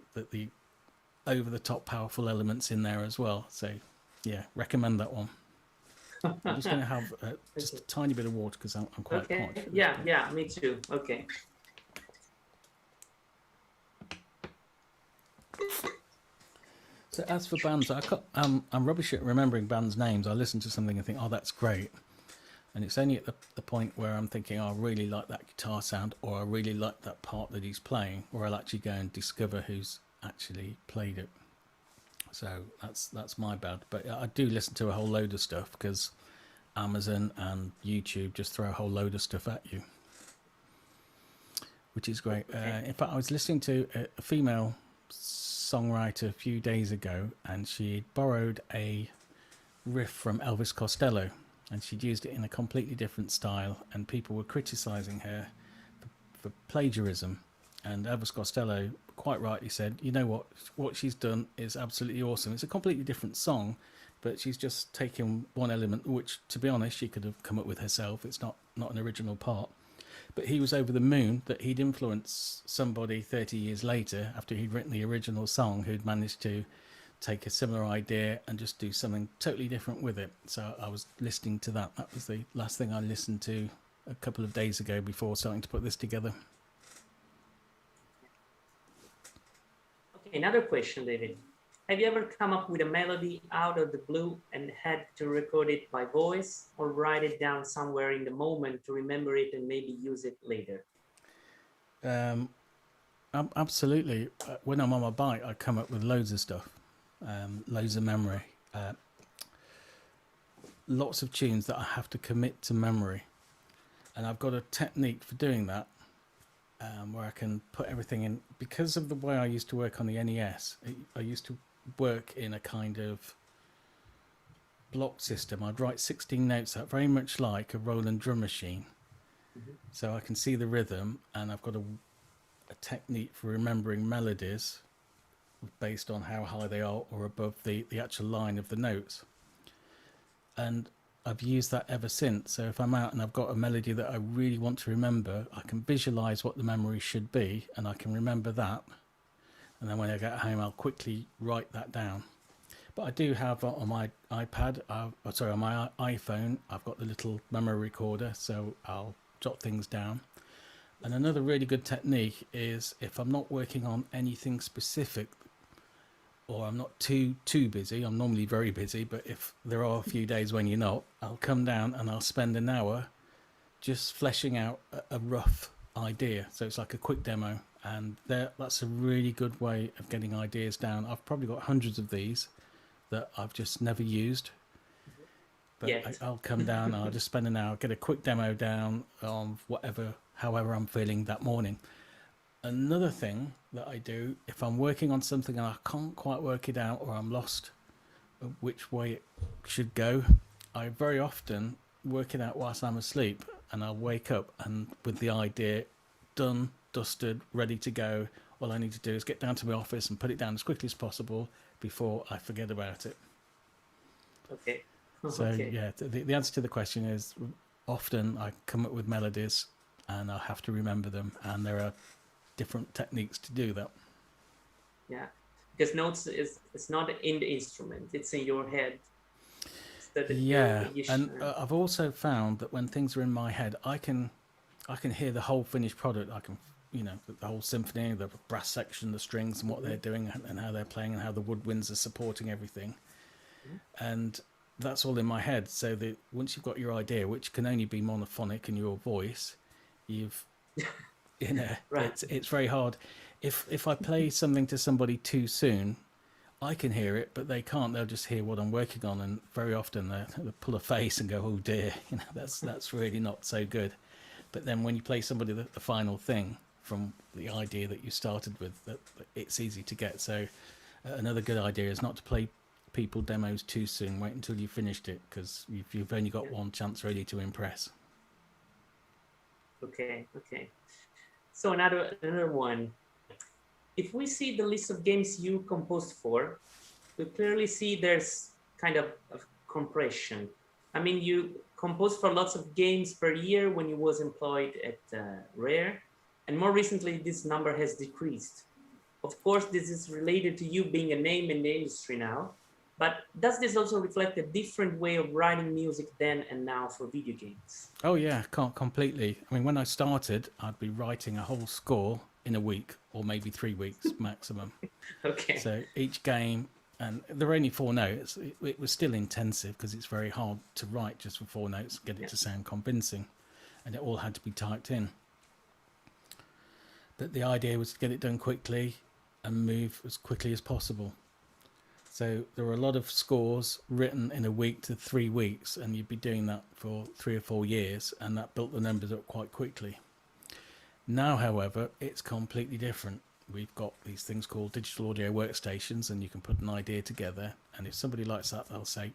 over-the-top powerful elements in there as well. So, yeah, recommend that one. I'm just going to have just a tiny bit of water because I'm quite parched. Yeah, me too. Okay. So as for bands, I'm rubbish at remembering bands' names. I listen to something and think, oh, that's great. And it's only at the point where I'm thinking, oh, I really like that guitar sound, or I really like that part that he's playing, or I'll actually go and discover who's actually played it. So that's my bad. But I do listen to a whole load of stuff because Amazon and YouTube just throw a whole load of stuff at you, which is great. In fact, I was listening to a female songwriter a few days ago, and she borrowed a riff from Elvis Costello, and she'd used it in a completely different style, and people were criticizing her for plagiarism. And Elvis Costello quite rightly said, you know what she's done is absolutely awesome. It's a completely different song, but she's just taken one element, which, to be honest, she could have come up with herself. It's not an original part. But he was over the moon that he'd influenced somebody 30 years later, after he'd written the original song, who'd managed to take a similar idea and just do something totally different with it. So I was listening to that. That was the last thing I listened to a couple of days ago before starting to put this together. Okay, another question, David. Have you ever come up with a melody out of the blue and had to record it by voice or write it down somewhere in the moment to remember it and maybe use it later? Absolutely. When I'm on my bike, I come up with loads of stuff, loads of memory. Lots of tunes that I have to commit to memory. And I've got a technique for doing that. Where I can put everything in. Because of the way I used to work on the NES, I used to work in a kind of block system. I'd write 16 notes out, very much like a Roland drum machine. Mm-hmm. So I can see the rhythm, and I've got a technique for remembering melodies based on how high they are or above the actual line of the notes. and I've used that ever since. So if I'm out and I've got a melody that I really want to remember, I can visualize what the memory should be, and I can remember that. And then when I get home, I'll quickly write that down. But I do have on my iPad, on my iPhone, I've got the little memory recorder, so I'll jot things down. And another really good technique is if I'm not working on anything specific, or I'm not too busy, I'm normally very busy, but if there are a few days when you're not, I'll come down and I'll spend an hour just fleshing out a rough idea. So it's like a quick demo, and that's a really good way of getting ideas down. I've probably got hundreds of these that I've just never used, but I'll come down, I'll just spend an hour, get a quick demo down on however I'm feeling that morning. Another thing that I do, if I'm working on something and I can't quite work it out, or I'm lost which way it should go, I very often work it out whilst I'm asleep, and I'll wake up and with the idea done, dusted, ready to go. All I need to do is get down to my office and put it down as quickly as possible before I forget about it. Okay. So yeah, the answer to the question is often I come up with melodies and I have to remember them, and there are different techniques to do that. Yeah, because notes it's not in the instrument, it's in your head. Yeah, and I've also found that when things are in my head, I can hear the whole finished product. I can, the whole symphony, the brass section, the strings, and what they're doing, and how they're playing, and how the woodwinds are supporting everything. And that's all in my head. So that once you've got your idea, which can only be monophonic in your voice, you've, right. It's very hard. If I play something to somebody too soon, I can hear it, but they can't. They'll just hear what I'm working on, and very often they pull a face and go, "Oh dear, that's really not so good." But then when you play somebody the final thing from the idea that you started with, that it's easy to get. So another good idea is not to play people demos too soon. Wait until you've finished it, because you've only got one chance really to impress. Okay. So another one. If we see the list of games you composed for, we clearly see there's kind of compression. I mean, you composed for lots of games per year when you was employed at Rare, and more recently this number has decreased. Of course, this is related to you being a name in the industry now, but does this also reflect a different way of writing music then and now for video games? Oh yeah, completely. I mean, when I started, I'd be writing a whole score in a week, or maybe 3 weeks maximum. Okay. So each game, and there were only 4 notes. It was still intensive because it's very hard to write just for 4 notes, get it to sound convincing, and it all had to be typed in. But the idea was to get it done quickly and move as quickly as possible. So there were a lot of scores written in a week to 3 weeks, and you'd be doing that for 3 or 4 years, and that built the numbers up quite quickly. Now, however, it's completely different. We've got these things called digital audio workstations, and you can put an idea together, and if somebody likes that, they'll say,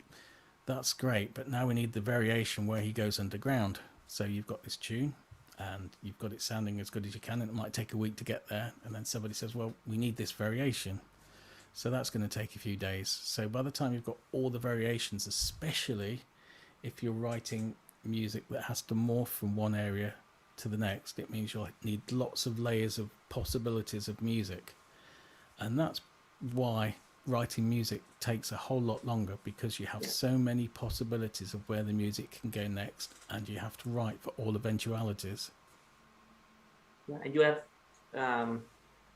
that's great, but now we need the variation where he goes underground. So you've got this tune, and you've got it sounding as good as you can, and it might take a week to get there, and then somebody says, well, we need this variation. So that's going to take a few days. So by the time you've got all the variations, especially if you're writing music that has to morph from one area to the next, it means you'll need lots of layers of possibilities of music. And that's why writing music takes a whole lot longer, because you have so many possibilities of where the music can go next, and you have to write for all eventualities. Yeah, and you have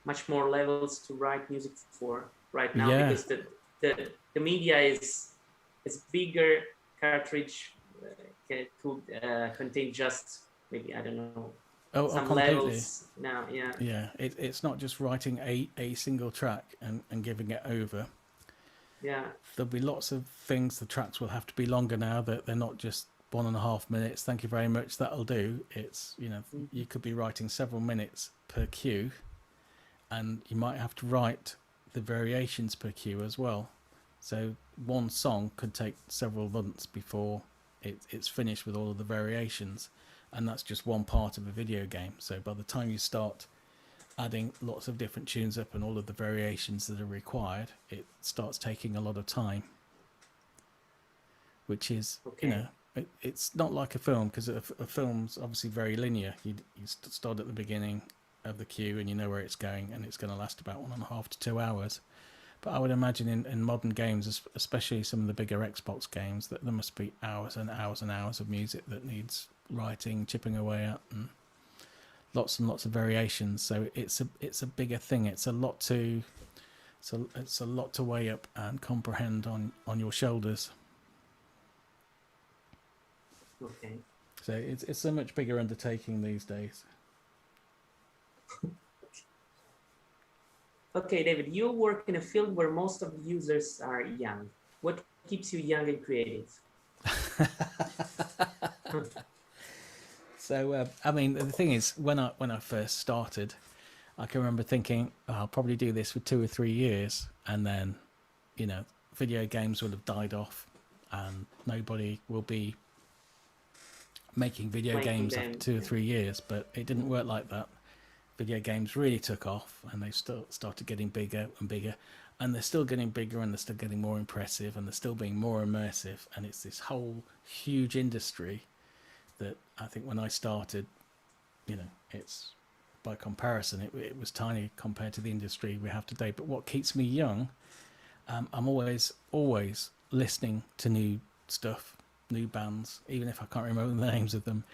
much more levels to write music for right now, because the media is bigger. Cartridge could contain just maybe, I don't know, some levels now. Yeah, it's not just writing a single track and giving it over. There'll be lots of things. The tracks will have to be longer now, that they're not just 1.5 minutes, thank you very much, that'll do. It's, you could be writing several minutes per cue, and you might have to write the variations per cue as well. So one song could take several months before it's finished with all of the variations, and that's just one part of a video game. So by the time you start adding lots of different tunes up and all of the variations that are required, it starts taking a lot of time. which is, Okay. you know, it's not like a film, because a film's obviously very linear. You start at the beginning of the queue and you know where it's going, and it's going to last about 1.5 to 2 hours. But I would imagine in modern games, especially some of the bigger Xbox games, that there must be hours and hours and hours of music that needs writing, chipping away at, and lots and lots of variations. So it's a bigger thing. It's a lot to weigh up and comprehend on your shoulders. Okay. So it's a much bigger undertaking these days. Okay, David, you work in a field where most of the users are young. What keeps you young and creative? So, I mean, the thing is, when I first started, I can remember thinking, oh, I'll probably do this for 2 or 3 years, and then, you know, video games will have died off, and nobody will be making video games after 2 or 3 years. But it didn't work like that. Video games really took off, and they started getting bigger and bigger, and they're still getting bigger, and they're still getting more impressive, and they're still being more immersive, and it's this whole huge industry that I think when I started, you know, it's by comparison, it was tiny compared to the industry we have today. But what keeps me young, I'm always listening to new stuff, new bands, even if I can't remember the names of them.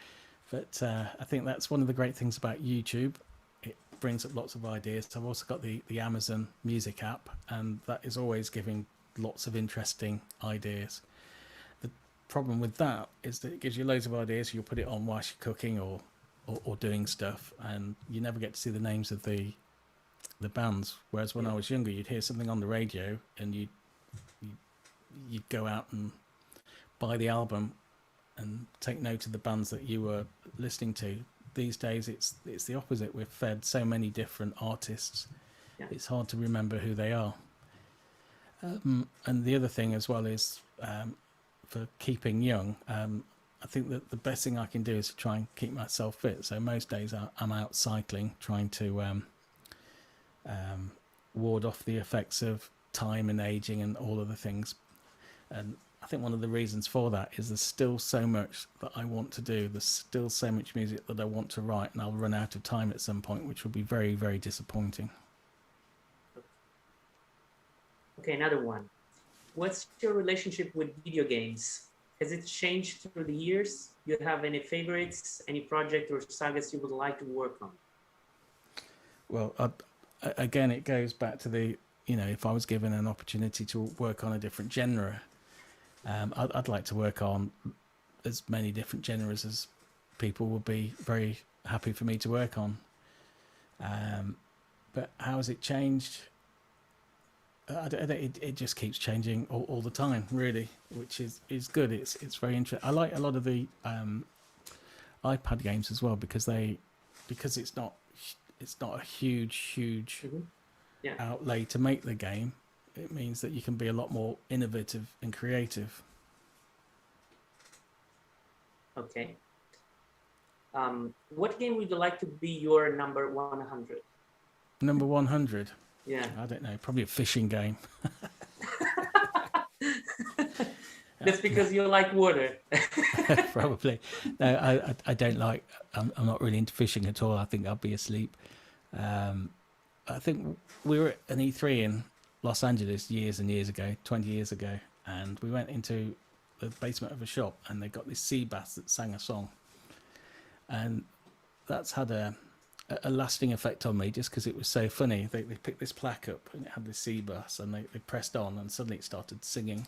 But I think that's one of the great things about YouTube. It brings up lots of ideas. I've also got the Amazon Music app, and that is always giving lots of interesting ideas. The problem with that is that it gives you loads of ideas. You'll put it on whilst you're cooking or doing stuff, and you never get to see the names of the bands. Whereas when I was younger, you'd hear something on the radio, and you'd go out and buy the album and take note of the bands that you were listening to. These days, it's the opposite. We're fed so many different artists. Yeah. It's hard to remember who they are. And the other thing as well is, for keeping young, I think that the best thing I can do is to try and keep myself fit. So most days I'm out cycling, trying to ward off the effects of time and aging and all of the things. And I think one of the reasons for that is there's still so much that I want to do. There's still so much music that I want to write, and I'll run out of time at some point, which will be very, very disappointing. Okay, another one. What's your relationship with video games? Has it changed through the years? Do you have any favorites, any project or sagas you would like to work on? Well, again, it goes back to the, you know, if I was given an opportunity to work on a different genre, I'd like to work on as many different genres as people would be very happy for me to work on. But how has it changed? It just keeps changing all the time, really, which is good. It's very interesting. I like a lot of the iPad games as well, because it's not a huge outlay to make the game. It means that you can be a lot more innovative and creative. Okay. What game would you like to be your number 100? Number 100? Yeah. I don't know. Probably a fishing game. That's because you like water. Probably. No, I don't like. I'm not really into fishing at all. I think I'll be asleep. I think we were at an E3 in Los Angeles years and years ago, 20 years ago, and we went into the basement of a shop, and they got this sea bass that sang a song, and that's had a lasting effect on me, just because it was so funny. They picked this plaque up, and it had this sea bass, and they pressed on, and suddenly it started singing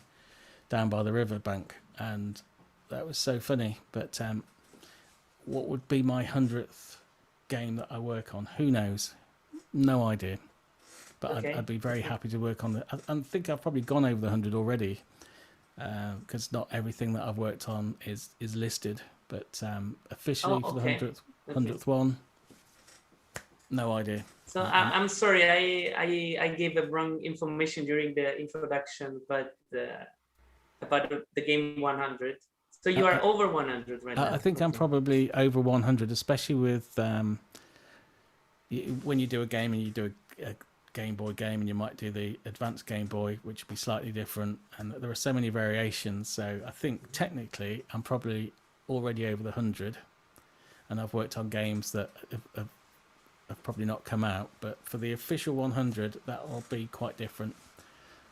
down by the riverbank, and that was so funny. But what would be my 100th game that I work on? Who knows? No idea. But okay. I'd be very happy to work on I think I've probably gone over the 100 already, because not everything that I've worked on is listed. But officially for the 100th one, no idea. So I'm sorry, I gave the wrong information during the introduction, but about the game 100. So you are over 100 right now. I think I'm probably over 100, especially with when you do a game and you do a Game Boy game, and you might do the advanced Game Boy, which would be slightly different. And there are so many variations. So I think technically I'm probably already over the 100, and I've worked on games that have probably not come out. But for the official 100, that will be quite different.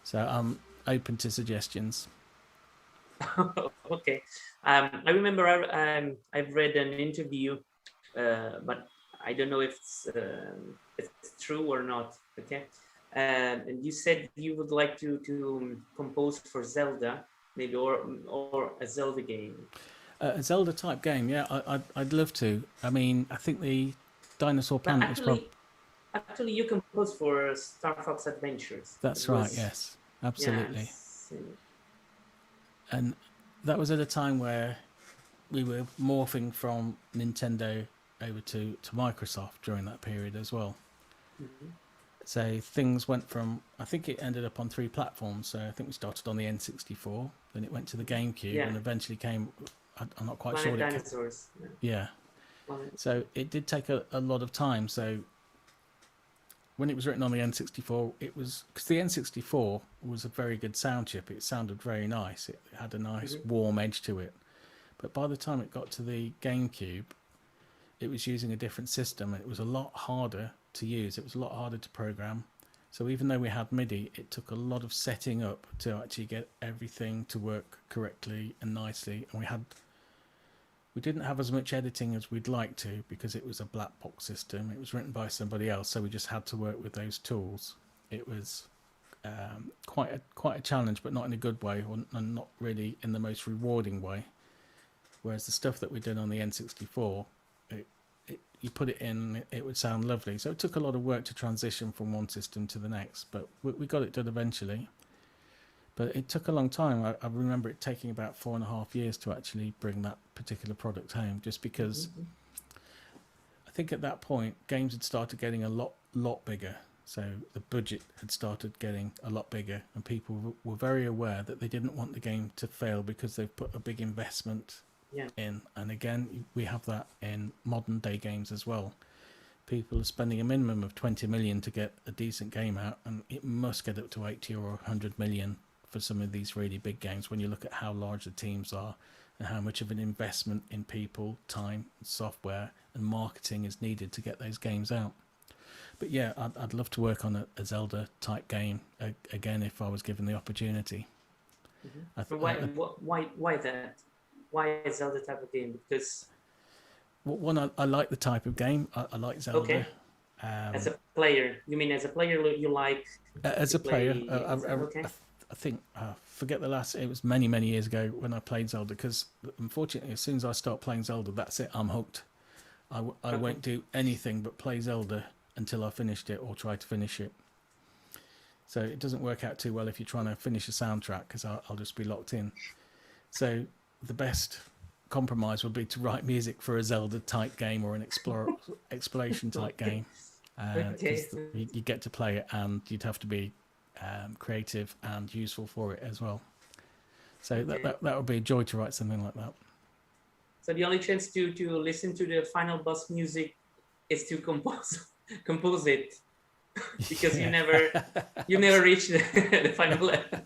So I'm open to suggestions. Okay. I remember I've read an interview, but I don't know if it's true or not. Okay. And you said you would like to compose for Zelda, maybe, or a Zelda game. A Zelda type game, yeah, I'd love to. I mean, I think the Dinosaur Planet is probably... Actually, you composed for Starfox Adventures. That's right, yes, absolutely. Yes. And that was at a time where we were morphing from Nintendo over to Microsoft during that period as well. Mm-hmm. So things went from, I think it ended up on 3 platforms. So I think we started on the N64, then it went to the GameCube, and eventually came, I'm not quite sure. Dinosaurs. Yeah. So it did take a lot of time. So when it was written on the N64, it was, because the N64 was a very good sound chip. It sounded very nice. It had a nice warm edge to it. But by the time it got to the GameCube, it was using a different system. It was a lot harder to use. It was a lot harder to program. So even though we had MIDI, it took a lot of setting up to actually get everything to work correctly and nicely. And we didn't have as much editing as we'd like to, because it was a black box system. It was written by somebody else, so we just had to work with those tools. It was quite a challenge, but not in a good way, and not really in the most rewarding way. Whereas the stuff that we did on the N64, you put it in, it would sound lovely. So it took a lot of work to transition from one system to the next, but we got it done eventually. But it took a long time. I remember it taking about 4.5 years to actually bring that particular product home, just because I think at that point games had started getting a lot bigger. So the budget had started getting a lot bigger, and people were very aware that they didn't want the game to fail because they've put a big investment in. And again, we have that in modern day games as well. People are spending a minimum of 20 million to get a decent game out, and it must get up to 80 or 100 million for some of these really big games, when you look at how large the teams are and how much of an investment in people, time, software and marketing is needed to get those games out. But yeah, I'd love to work on a Zelda type game again if I was given the opportunity. Why that? Why a Zelda type of game? Because one, I like the type of game. I like Zelda. Okay. As a player, you mean as a player you like? As a player, I think, forget the last, it was many years ago when I played Zelda, because unfortunately as soon as I start playing Zelda, that's it, I'm hooked. I won't do anything but play Zelda until I finished it or try to finish it. So it doesn't work out too well if you're trying to finish a soundtrack, because I'll just be locked in. So the best compromise would be to write music for a Zelda type game or an exploration type game. You get to play it, and you'd have to be creative and useful for it as well. So that would be a joy to write something like that. So the only chance to listen to the final boss music is to compose it, because you never reach the final level.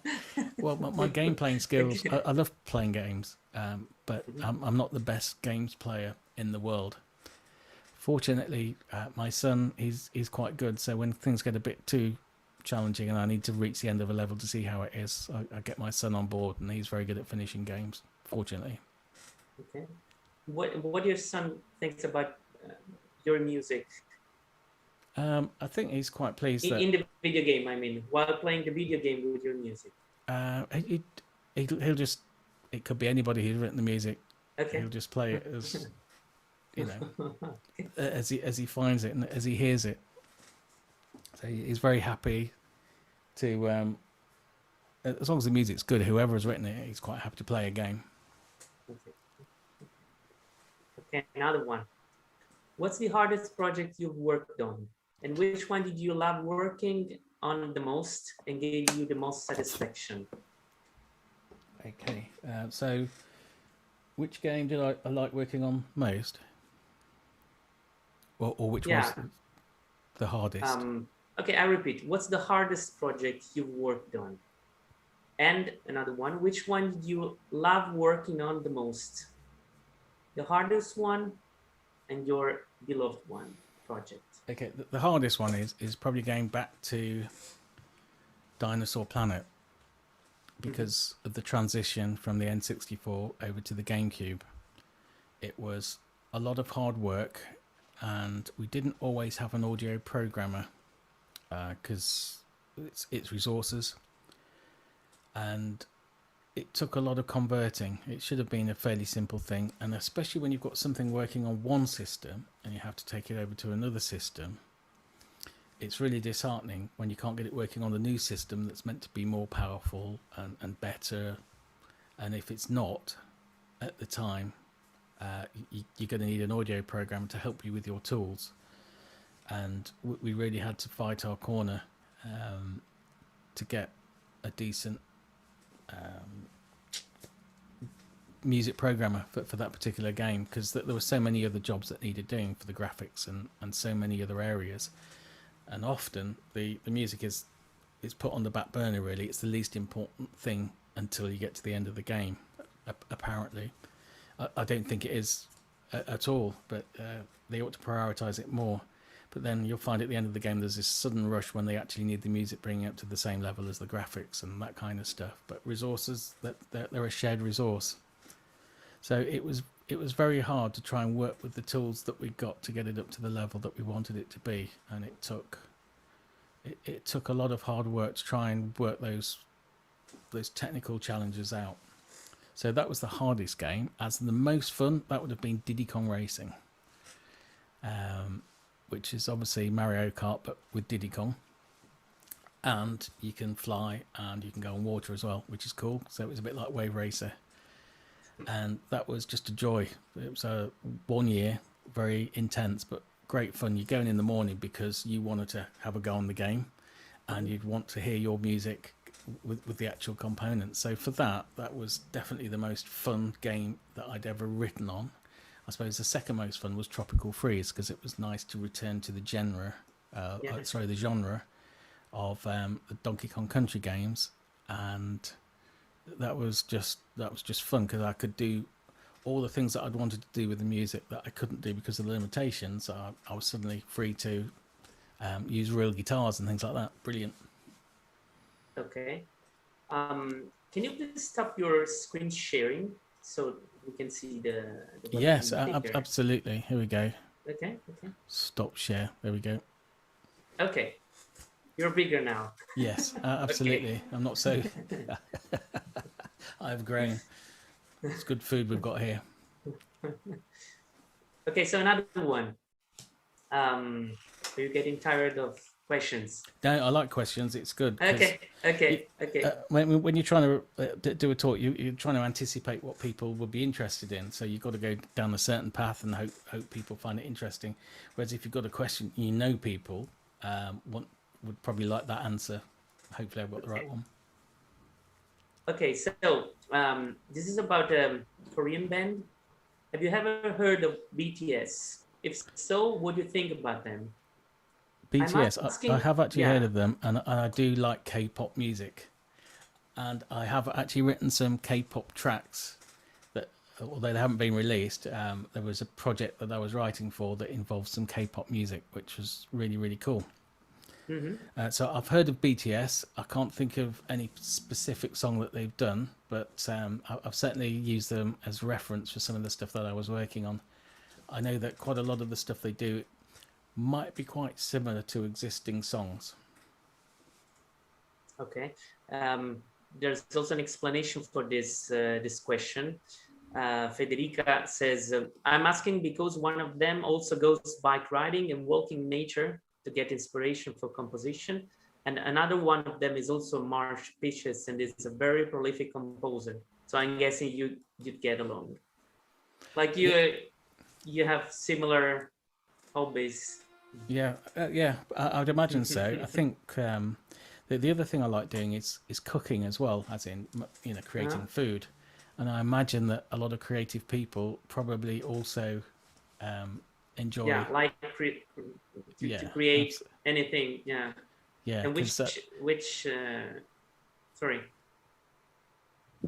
Well, my game playing skills, I love playing games, but I'm not the best games player in the world. Fortunately, my son, he's quite good, so when things get a bit too challenging and I need to reach the end of a level to see how it is, I get my son on board, and he's very good at finishing games, fortunately. Okay. What do your son thinks about your music? I think he's quite pleased in the video game, I mean, while playing the video game with your music. He'll just, it could be anybody who's written the music. Okay. He'll just play it as, as he finds it and as he hears it. So he's very happy to, as long as the music's good, whoever's written it, he's quite happy to play a game. Okay, another one. What's the hardest project you've worked on? And which one did you love working on the most and gave you the most satisfaction? Okay, so which game did I like working on most? Or which was the hardest? Okay, I repeat. What's the hardest project you've worked on? And another one, which one did you love working on the most? The hardest one and your beloved one project. Okay, the hardest one is probably going back to Dinosaur Planet, because of the transition from the N64 over to the GameCube. It was a lot of hard work, and we didn't always have an audio programmer because it's resources, and it took a lot of converting. It should have been a fairly simple thing, and especially when you've got something working on one system and you have to take it over to another system, it's really disheartening when you can't get it working on the new system that's meant to be more powerful and better. And if it's not at the time, you're going to need an audio program to help you with your tools. And we really had to fight our corner to get a decent music programmer for that particular game, because there were so many other jobs that needed doing for the graphics and so many other areas. And often the music is put on the back burner, really. It's the least important thing until you get to the end of the game, apparently. I don't think it is at all, but they ought to prioritise it more. But then you'll find at the end of the game there's this sudden rush when they actually need the music bringing up to the same level as the graphics and that kind of stuff. But resources, they're a shared resource. So it was very hard to try and work with the tools that we got to get it up to the level that we wanted it to be, and it took a lot of hard work to try and work those technical challenges out. So that was the hardest game. As the most fun, that would have been Diddy Kong Racing, which is obviously Mario Kart but with Diddy Kong, and you can fly and you can go on water as well, which is cool. So it was a bit like Wave Racer. And that was just a joy. It was 1 year, very intense, but great fun. You're going in the morning because you wanted to have a go on the game, and you'd want to hear your music with the actual components. So for that was definitely the most fun game that I'd ever written on. I suppose the second most fun was Tropical Freeze, because it was nice to return to the genre of the Donkey Kong Country games, and that was just fun because I could do all the things that I'd wanted to do with the music that I couldn't do because of the limitations. I was suddenly free to use real guitars and things like that. Brilliant. Okay. Can you please stop your screen sharing so we can see the yes, absolutely. Here we go. Okay. Stop share. There we go. Okay. You're bigger now. Yes, absolutely. Okay. I'm not so... I've grown. It's good food we've got here. Okay, so another one. Are you getting tired of questions? No, I like questions. It's good. Okay. When you're trying to do a talk, you're trying to anticipate what people will be interested in. So you've got to go down a certain path and hope people find it interesting. Whereas if you've got a question, people would probably like that answer. Hopefully I've got the right one. Okay, so this is about a Korean band. Have you ever heard of BTS? If so, what do you think about them? BTS, I have actually heard of them, and I do like K-pop music. And I have actually written some K-pop tracks that, although they haven't been released, there was a project that I was writing for that involved some K-pop music, which was really, really cool. Mm-hmm. So I've heard of BTS. I can't think of any specific song that they've done, but I've certainly used them as reference for some of the stuff that I was working on. I know that quite a lot of the stuff they do might be quite similar to existing songs. Okay. There's also an explanation for this question. Federica says, I'm asking because one of them also goes bike riding and walking in nature to get inspiration for composition, and another one of them is also Marsh Pitches and is a very prolific composer. So I'm guessing you'd get along. Like you have similar hobbies. Yeah, I'd imagine so. I think the other thing I like doing is cooking as well, as in creating food, and I imagine that a lot of creative people probably also enjoy. Yeah, like to create anything. Yeah. Yeah. And which sorry.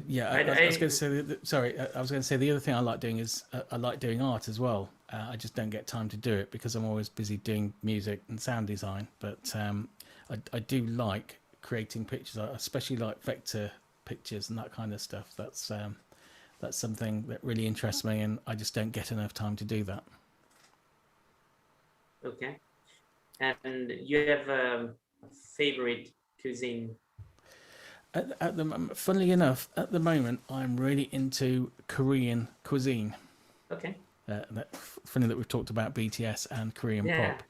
Yeah, I was going to say. Sorry, I was going to say the other thing I like doing is I like doing art as well. I just don't get time to do it because I'm always busy doing music and sound design. But I do like creating pictures. I especially like vector pictures and that kind of stuff. That's something that really interests me, and I just don't get enough time to do that. Okay. And you have a favorite cuisine? At the moment, funnily enough, at the moment, I'm really into Korean cuisine. Okay. Funny that we've talked about BTS and Korean pop.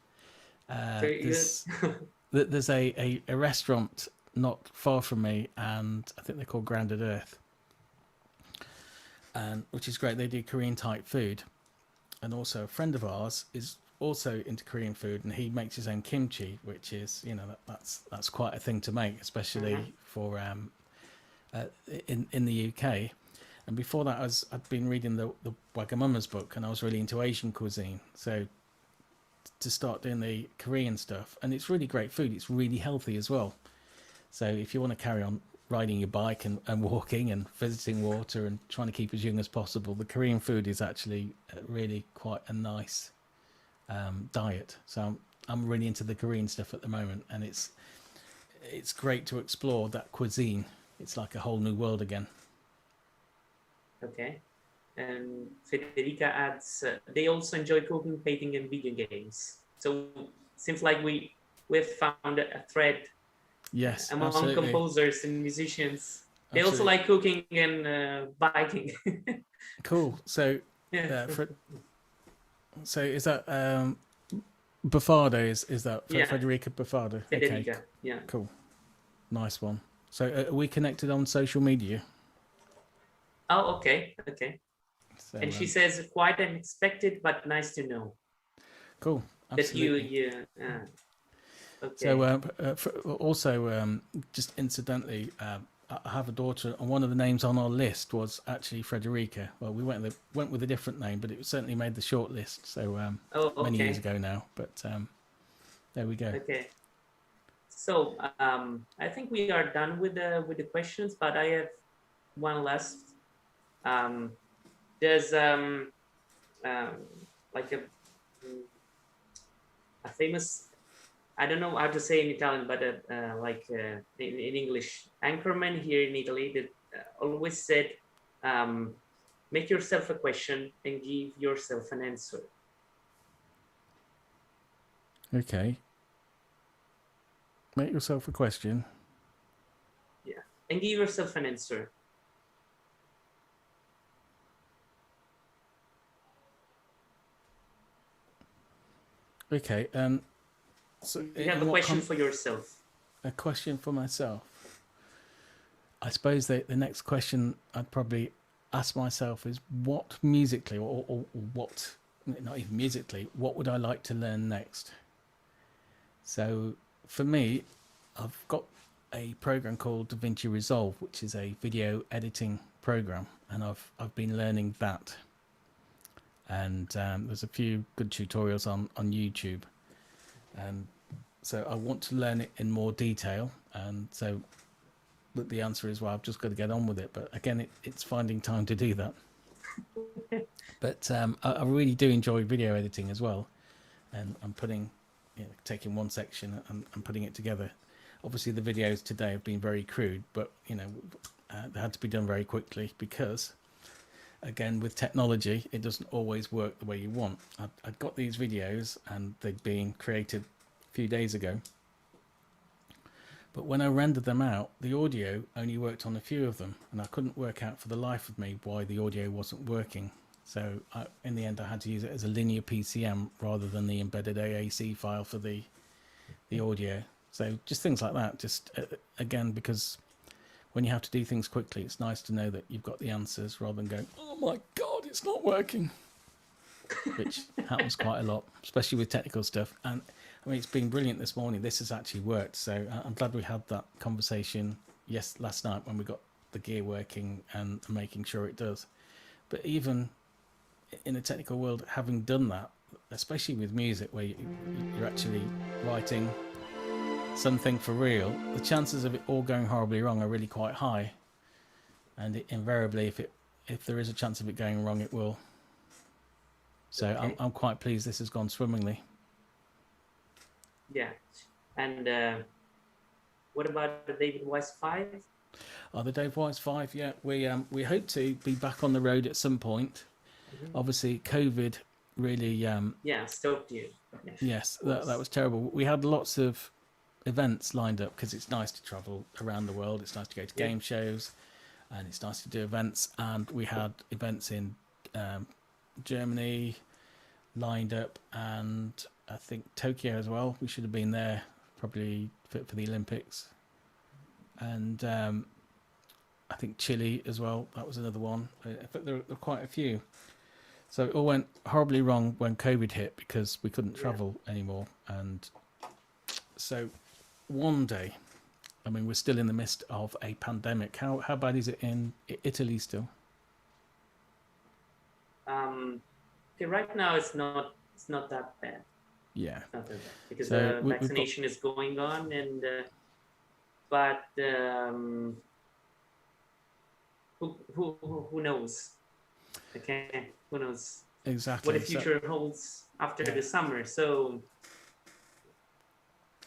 There's a restaurant not far from me, and I think they're called Grounded Earth, and which is great. They do Korean type food, and also a friend of ours is also into Korean food, and he makes his own kimchi, which is, you know, that's quite a thing to make, especially for in the UK. And before that, I'd been reading the Wagamama's book, and I was really into Asian cuisine. So to start doing the Korean stuff, and it's really great food. It's really healthy as well. So if you want to carry on riding your bike and walking and visiting water and trying to keep as young as possible, the Korean food is actually really quite a nice diet. So I'm really into the Korean stuff at the moment, and it's great to explore that cuisine. It's like a whole new world again. Okay. And Federica adds, they also enjoy cooking, painting, and video games. So it seems like we've found a thread. Yes, among absolutely. Composers and musicians. They Absolutely. also like cooking and biking. Cool. So Yeah. so is that Buffardo? Is that Federica Buffardo? Federica, okay. yeah. Cool. Nice one. So are we connected on social media? Oh, okay. Okay. So, and she says, quite unexpected, but nice to know. Cool. Absolutely. That okay. So also, just incidentally, I have a daughter, and one of the names on our list was actually Frederica. Well, we went with a different name, but it certainly made the short list. So many years ago now. But there we go. Okay. So I think we are done with the questions, but I have one last. There's like a famous, I don't know how to say in Italian, but in English, anchorman here in Italy that always said, make yourself a question and give yourself an answer. Okay. Make yourself a question. Yeah, and give yourself an answer. Okay. So you have a question for yourself. A question for myself. I suppose the next question I'd probably ask myself is, what musically, or what, not even musically, what would I like to learn next? So for me, I've got a program called DaVinci Resolve, which is a video editing program, and I've been learning that. And there's a few good tutorials on YouTube, and so I want to learn it in more detail. And so the answer is, well, I've just got to get on with it. But again, it's finding time to do that. But I really do enjoy video editing as well, and I'm taking one section and putting it together. Obviously, the videos today have been very crude, but they had to be done very quickly because, again, with technology, it doesn't always work the way you want. I'd got these videos and they'd been created a few days ago, but when I rendered them out, the audio only worked on a few of them, and I couldn't work out for the life of me why the audio wasn't working. So in the end, I had to use it as a linear PCM rather than the embedded AAC file for the audio. So just things like that, just again, because when you have to do things quickly, it's nice to know that you've got the answers rather than going, oh my God, it's not working, which happens quite a lot, especially with technical stuff. And I mean, it's been brilliant this morning. This has actually worked. So I'm glad we had that conversation last night when we got the gear working and making sure it does. But even in the technical world, having done that, especially with music, where you're actually writing something for real, the chances of it all going horribly wrong are really quite high. And invariably, if there is a chance of it going wrong, it will. So Okay. I'm quite pleased this has gone swimmingly. Yeah. And what about the David Wise 5? Oh, the Dave Wise 5, yeah. We hope to be back on the road at some point. Obviously, COVID really... stopped you. Yes, that was terrible. We had lots of events lined up because it's nice to travel around the world. It's nice to go to game shows, and it's nice to do events. And we had events in Germany lined up, and I think Tokyo as well. We should have been there probably for the Olympics. And I think Chile as well. That was another one. But there were quite a few. So it all went horribly wrong when COVID hit because we couldn't travel anymore. And so one day, I mean, we're still in the midst of a pandemic. How bad is it in Italy still? Okay, right now it's not that bad. Yeah. It's not that bad because the vaccination is going on, and but who knows? Okay, who knows? Exactly. What the future holds after the summer. So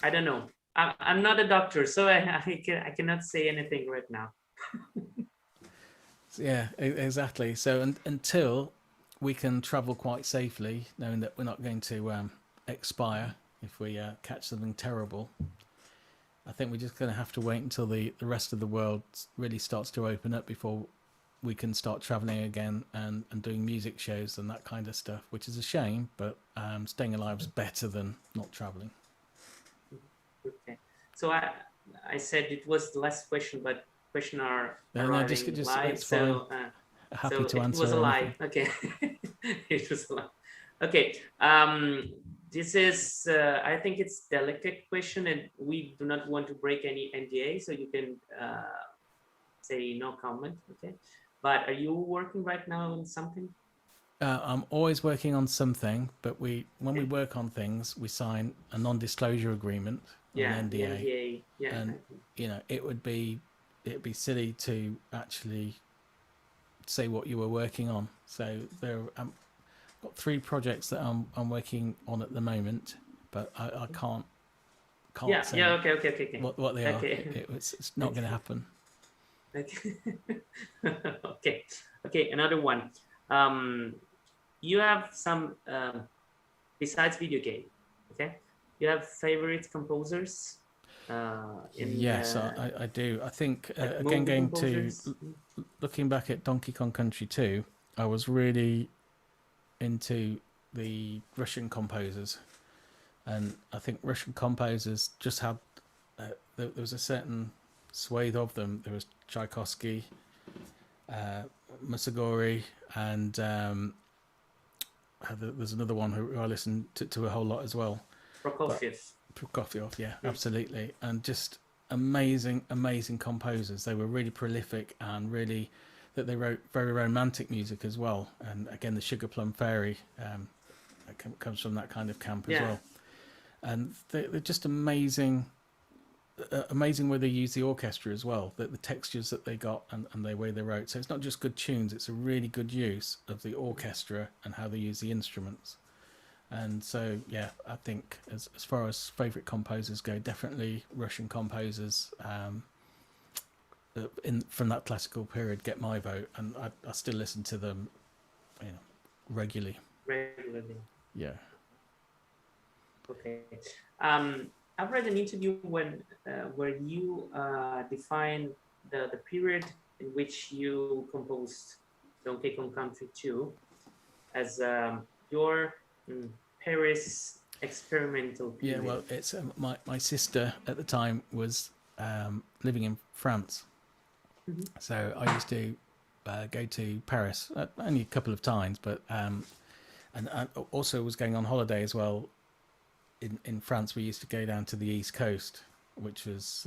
I don't know. I'm not a doctor, so I cannot say anything right now. Yeah, exactly. So until we can travel quite safely, knowing that we're not going to expire if we catch something terrible, I think we're just going to have to wait until the rest of the world really starts to open up before we can start traveling again and doing music shows and that kind of stuff, which is a shame, but staying alive is better than not traveling. Okay. So I said it was the last question, but question are no, just live, it's fine. Happy to answer. It was a lie. Okay. It was a lie. Okay. This is I think it's delicate question, and we do not want to break any NDA, so you can say no comment. Okay. But are you working right now on something? I'm always working on something, but when we work on things, we sign a non-disclosure agreement, an NDA. And it'd be silly to actually say what you were working on. So I've got 3 projects that I'm working on at the moment, but I can't say okay. what they are. It's not going to happen. Okay. Okay, another one. You have some besides video game, okay? You have favorite composers? Yes, I do. I think again, looking back at Donkey Kong Country 2, I was really into the Russian composers, and I think Russian composers just had there was a certain swathe of them. There was Tchaikovsky, Musagori, and there's another one who I listened to a whole lot as well. Prokofiev, yeah, absolutely. And just amazing composers. They were really prolific, and really that they wrote very romantic music as well. And again, the Sugar Plum Fairy comes from that kind of camp as well. And they're just amazing where they use the orchestra as well, the textures that they got and the way they wrote. So it's not just good tunes, it's a really good use of the orchestra and how they use the instruments. And so yeah, I think as far as favourite composers go, definitely Russian composers from that classical period get my vote, and I still listen to them regularly. Yeah. Okay. I've read an interview where you define the period in which you composed Donkey Kong Country 2 as your Paris experimental period. Yeah, well, it's my sister at the time was living in France, so I used to go to Paris only a couple of times, but and I also was going on holiday as well. In France, we used to go down to the East Coast, which was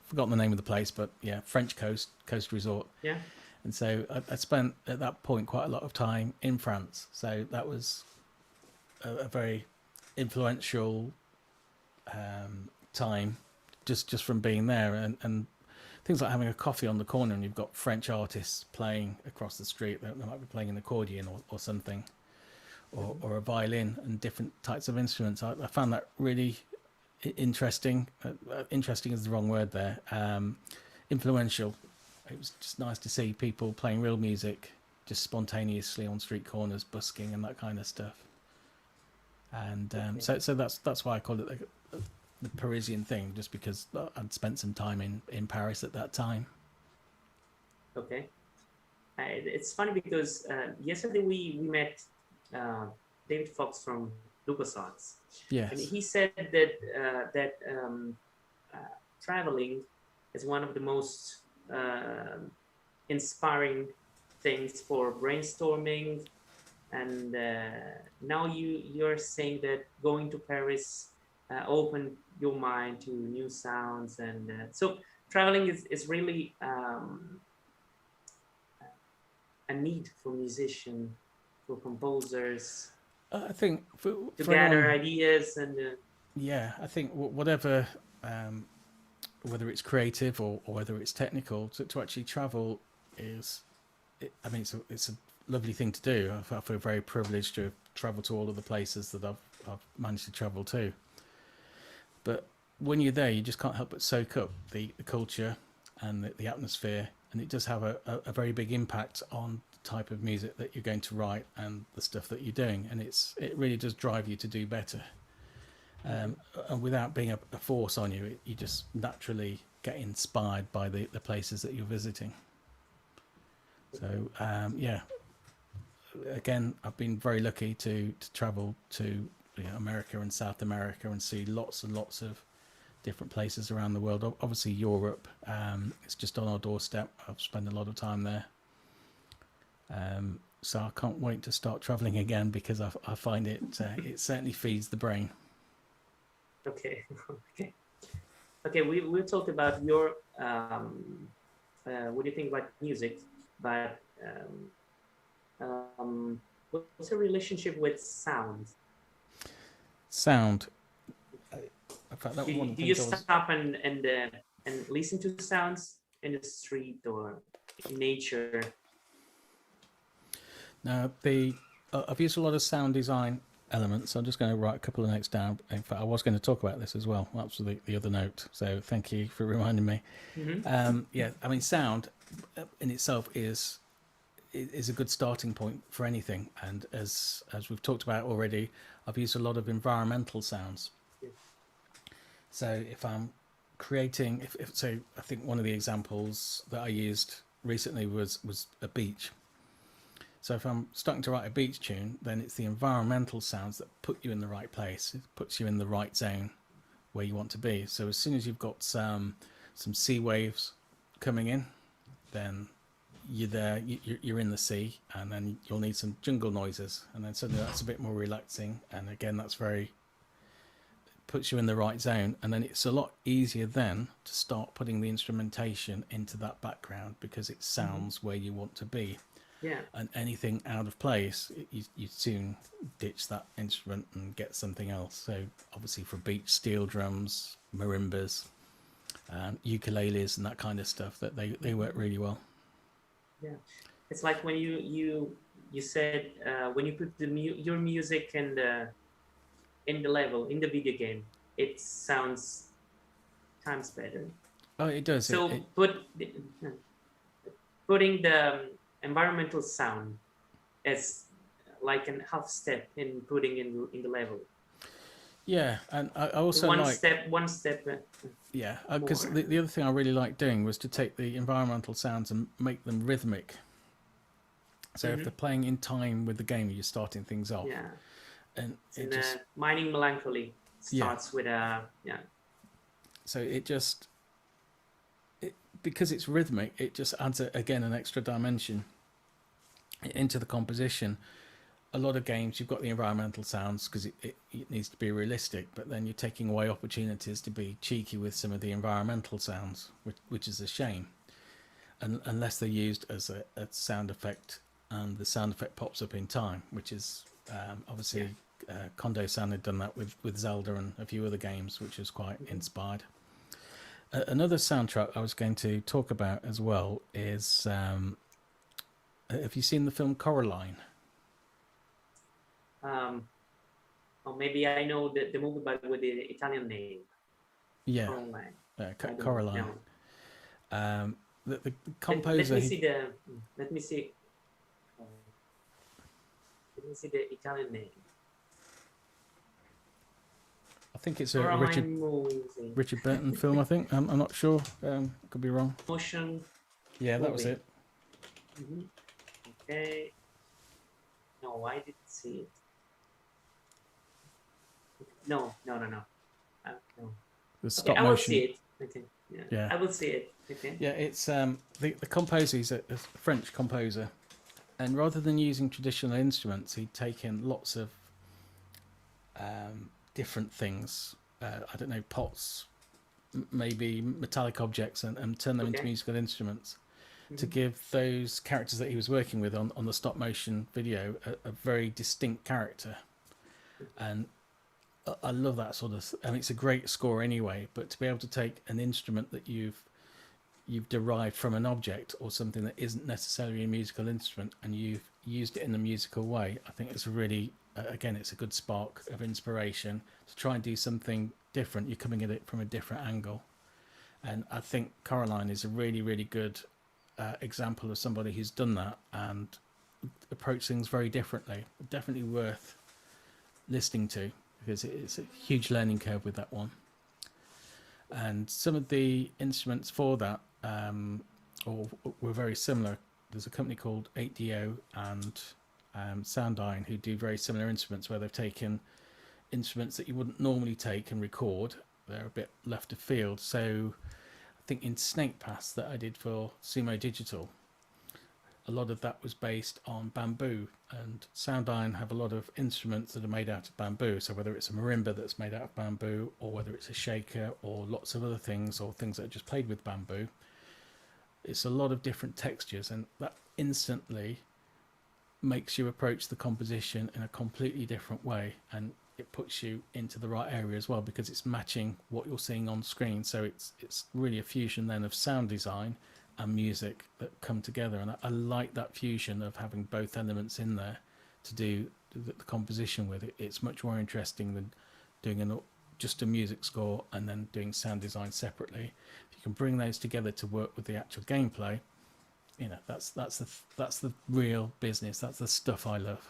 forgotten the name of the place, but yeah, French coast resort. Yeah. And so I spent at that point quite a lot of time in France. So that was a very influential time just from being there, and things like having a coffee on the corner and you've got French artists playing across the street. They might be playing an accordion or something, or a violin, and different types of instruments. I found that really interesting. Interesting is the wrong word there. Influential. It was just nice to see people playing real music just spontaneously on street corners, busking and that kind of stuff. And so that's why I call it the Parisian thing, just because I'd spent some time in Paris at that time. Okay. It's funny because yesterday we met David Fox from LucasArts. Yes. And he said that traveling is one of the most inspiring things for brainstorming. And now you're saying that going to Paris opened your mind to new sounds, and so traveling is really a need for musicians, for composers. I think to gather ideas and yeah, I think whatever, whether it's creative or whether it's technical, to actually travel I mean, it's a lovely thing to do. I feel very privileged to have traveled to all of the places that I've managed to travel to. But when you're there, you just can't help but soak up the culture and the atmosphere, and it does have a very big impact on the type of music that you're going to write and the stuff that you're doing, and it really does drive you to do better. And without being a force on you, you just naturally get inspired by the places that you're visiting. So yeah, again, I've been very lucky to travel to America and South America and see lots and lots of different places around the world. Obviously Europe, it's just on our doorstep. I've spent a lot of time there. So I can't wait to start traveling again, because I find it certainly feeds the brain. Okay. Okay, we'll talk about your what do you think about music, but what's your relationship with sound? Sound. In fact, that do you stop and listen to sounds in the street or in nature? No, I've used a lot of sound design elements. I'm just going to write a couple of notes down. In fact, I was going to talk about this as well. That's the other note. So thank you for reminding me. Mm-hmm. Yeah, I mean, sound in itself is a good starting point for anything. And as we've talked about already, I've used a lot of environmental sounds. Yeah. So if I'm creating, so I think one of the examples that I used recently was a beach. So if I'm starting to write a beach tune, then it's the environmental sounds that put you in the right place. It puts you in the right zone where you want to be. So as soon as you've got some sea waves coming in, then you're there, you're in the sea, and then you'll need some jungle noises, and then suddenly that's a bit more relaxing, and again puts you in the right zone, and then it's a lot easier then to start putting the instrumentation into that background, because it sounds where you want to be. Yeah. And anything out of place, you soon ditch that instrument and get something else. So obviously for beach, steel drums, marimbas, Yooka-Laylees and that kind of stuff, that they work really well. Yeah, it's like when you said when you put your music in the level in the video game, it sounds times better. Oh, it does. So putting the environmental sound as like a half step in putting in the level. Yeah, and I also one step. Yeah, because the other thing I really liked doing was to take the environmental sounds and make them rhythmic. So if they're playing in time with the game, you're starting things off. Yeah. And it just Mining Melancholy starts with a So because it's rhythmic, it just adds again an extra dimension into the composition. A lot of games, you've got the environmental sounds because it needs to be realistic, but then you're taking away opportunities to be cheeky with some of the environmental sounds, which is a shame. And unless they're used as a sound effect, and the sound effect pops up in time, which is obviously Kondo-san had done that with Zelda and a few other games, which was quite inspired. Another soundtrack I was going to talk about as well is, have you seen the film Coraline? Or maybe I know the movie, but with the Italian name. Yeah, Coraline. The composer. Let me see the Italian name. I think it's a Richard Burton film. I think I'm not sure. Could be wrong. Motion. Yeah, that was it. Okay. No, I didn't see it. No. No. The stop motion. I will motion. see it. Okay. Yeah. I will see it. Okay. Yeah, it's the composer. He's a French composer, and rather than using traditional instruments, he'd taken lots of different things. I don't know, pots, maybe metallic objects, and turn them into musical instruments to give those characters that he was working with on the stop motion video a very distinct character. And I love that sort of. I mean, it's a great score anyway, but to be able to take an instrument that you've derived from an object or something that isn't necessarily a musical instrument and you've used it in a musical way, I think it's a really, again, it's a good spark of inspiration to try and do something different. You're coming at it from a different angle. And I think Coraline is a really, really good example of somebody who's done that and approached things very differently. Definitely worth listening to, because it's a huge learning curve with that one. And some of the instruments for that were very similar. There's a company called 8DO and Soundyne who do very similar instruments, where they've taken instruments that you wouldn't normally take and record. They're a bit left of field. So I think in Snake Pass that I did for Sumo Digital, a lot of that was based on bamboo, and Soundyne have a lot of instruments that are made out of bamboo. So whether it's a marimba that's made out of bamboo, or whether it's a shaker, or lots of other things, or things that are just played with bamboo, it's a lot of different textures, and that instantly makes you approach the composition in a completely different way, and it puts you into the right area as well, because it's matching what you're seeing on screen. So it's really a fusion then of sound design and music that come together, and I like that fusion of having both elements in there to do the composition with it. It's much more interesting than doing just a music score and then doing sound design separately. If you can bring those together to work with the actual gameplay, you know, that's the real business. That's the stuff I love.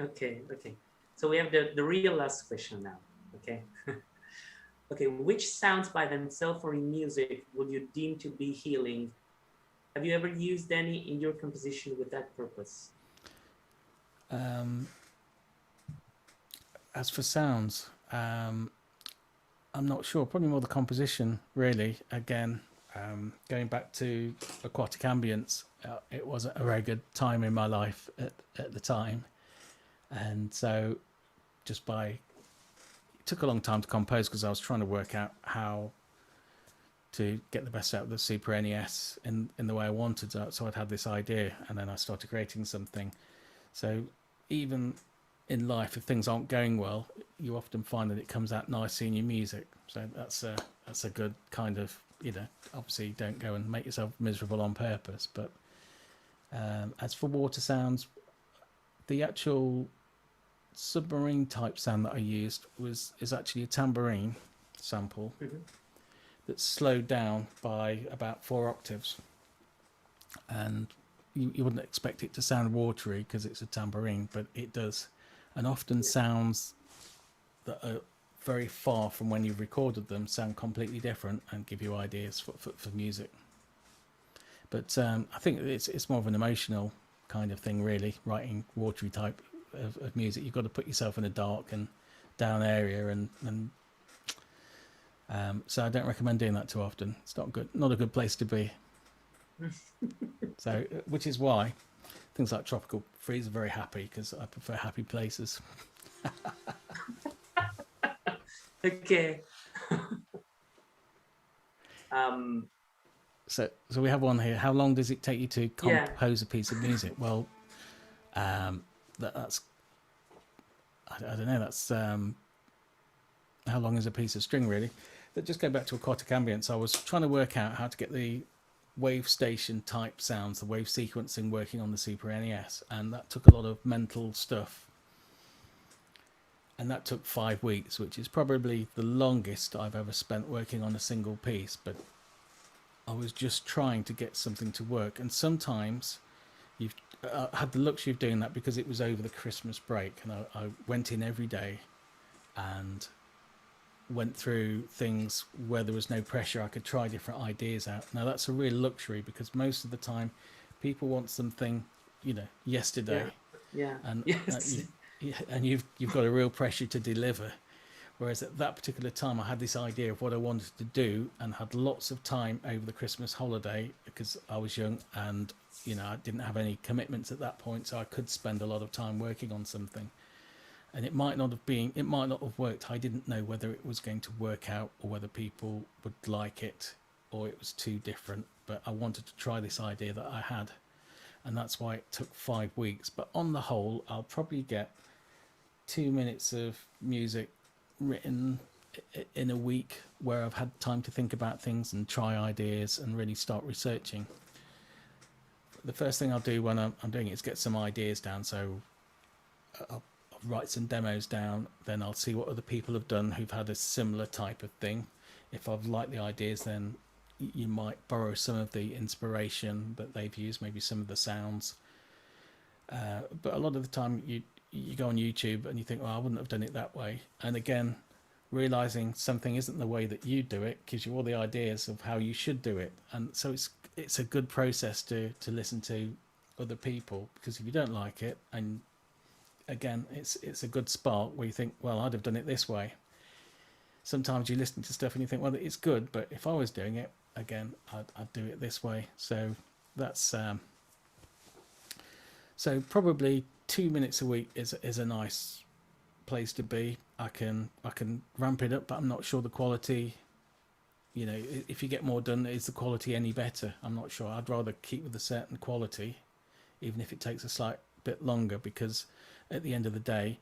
Okay. So we have the real last question now. Okay. Okay, which sounds by themselves or in music would you deem to be healing? Have you ever used any in your composition with that purpose? As for sounds, I'm not sure. Probably more the composition, really. Again, going back to aquatic ambience, it wasn't a very good time in my life at the time. And so just it took a long time to compose, because I was trying to work out how to get the best out of the Super NES in the way I wanted. So I'd had this idea, and then I started creating something. So even in life, if things aren't going well, you often find that it comes out nicely in your music. So that's a good kind of, you know, obviously don't go and make yourself miserable on purpose. But as for water sounds, the actual submarine type sound that I used is actually a tambourine sample that's slowed down by about 4 octaves, and you wouldn't expect it to sound watery because it's a tambourine, but it does, and often sounds that are very far from when you've recorded them sound completely different and give you ideas for music. But I think it's more of an emotional kind of thing, really, writing watery type of music. You've got to put yourself in a dark and down area, and so I don't recommend doing that too often. It's not a good place to be. So, which is why things like Tropical Freeze are very happy, because I prefer happy places. Okay. So we have one here. How long does it take you to compose a piece of music? Well, that's I don't know, that's how long is a piece of string, really? But just going back to aquatic ambience, I was trying to work out how to get the wave station type sounds, the wave sequencing working on the Super NES, and that took a lot of mental stuff. And that took 5 weeks, which is probably the longest I've ever spent working on a single piece. But I was just trying to get something to work. And sometimes you've had the luxury of doing that because it was over the Christmas break. And I went in every day and went through things where there was no pressure. I could try different ideas out. Now, that's a real luxury because most of the time people want something, yesterday. Yeah. And Yes. and you've got a real pressure to deliver, whereas at that particular time I had this idea of what I wanted to do and had lots of time over the Christmas holiday because I was young and I didn't have any commitments at that point, so I could spend a lot of time working on something. And it might not have worked. I didn't know whether it was going to work out or whether people would like it or it was too different, but I wanted to try this idea that I had, and that's why it took 5 weeks. But on the whole, I'll probably get 2 minutes of music written in a week where I've had time to think about things and try ideas and really start researching. The first thing I'll do when I'm doing it is get some ideas down. So I'll write some demos down, then I'll see what other people have done who've had a similar type of thing. If I've liked the ideas, then you might borrow some of the inspiration that they've used, maybe some of the sounds. But a lot of the time you go on YouTube and you think, well, I wouldn't have done it that way. And again, realizing something isn't the way that you do it gives you all the ideas of how you should do it. And so it's a good process to listen to other people, because if you don't like it, and again, it's a good spark where you think, well, I'd have done it this way. Sometimes you listen to stuff and you think, well, it's good, but if I was doing it again, I'd do it this way. So that's so probably 2 minutes a week is a nice place to be. I can ramp it up, but I'm not sure the quality. If you get more done, is the quality any better? I'm not sure. I'd rather keep with a certain quality, even if it takes a slight bit longer, because at the end of the day,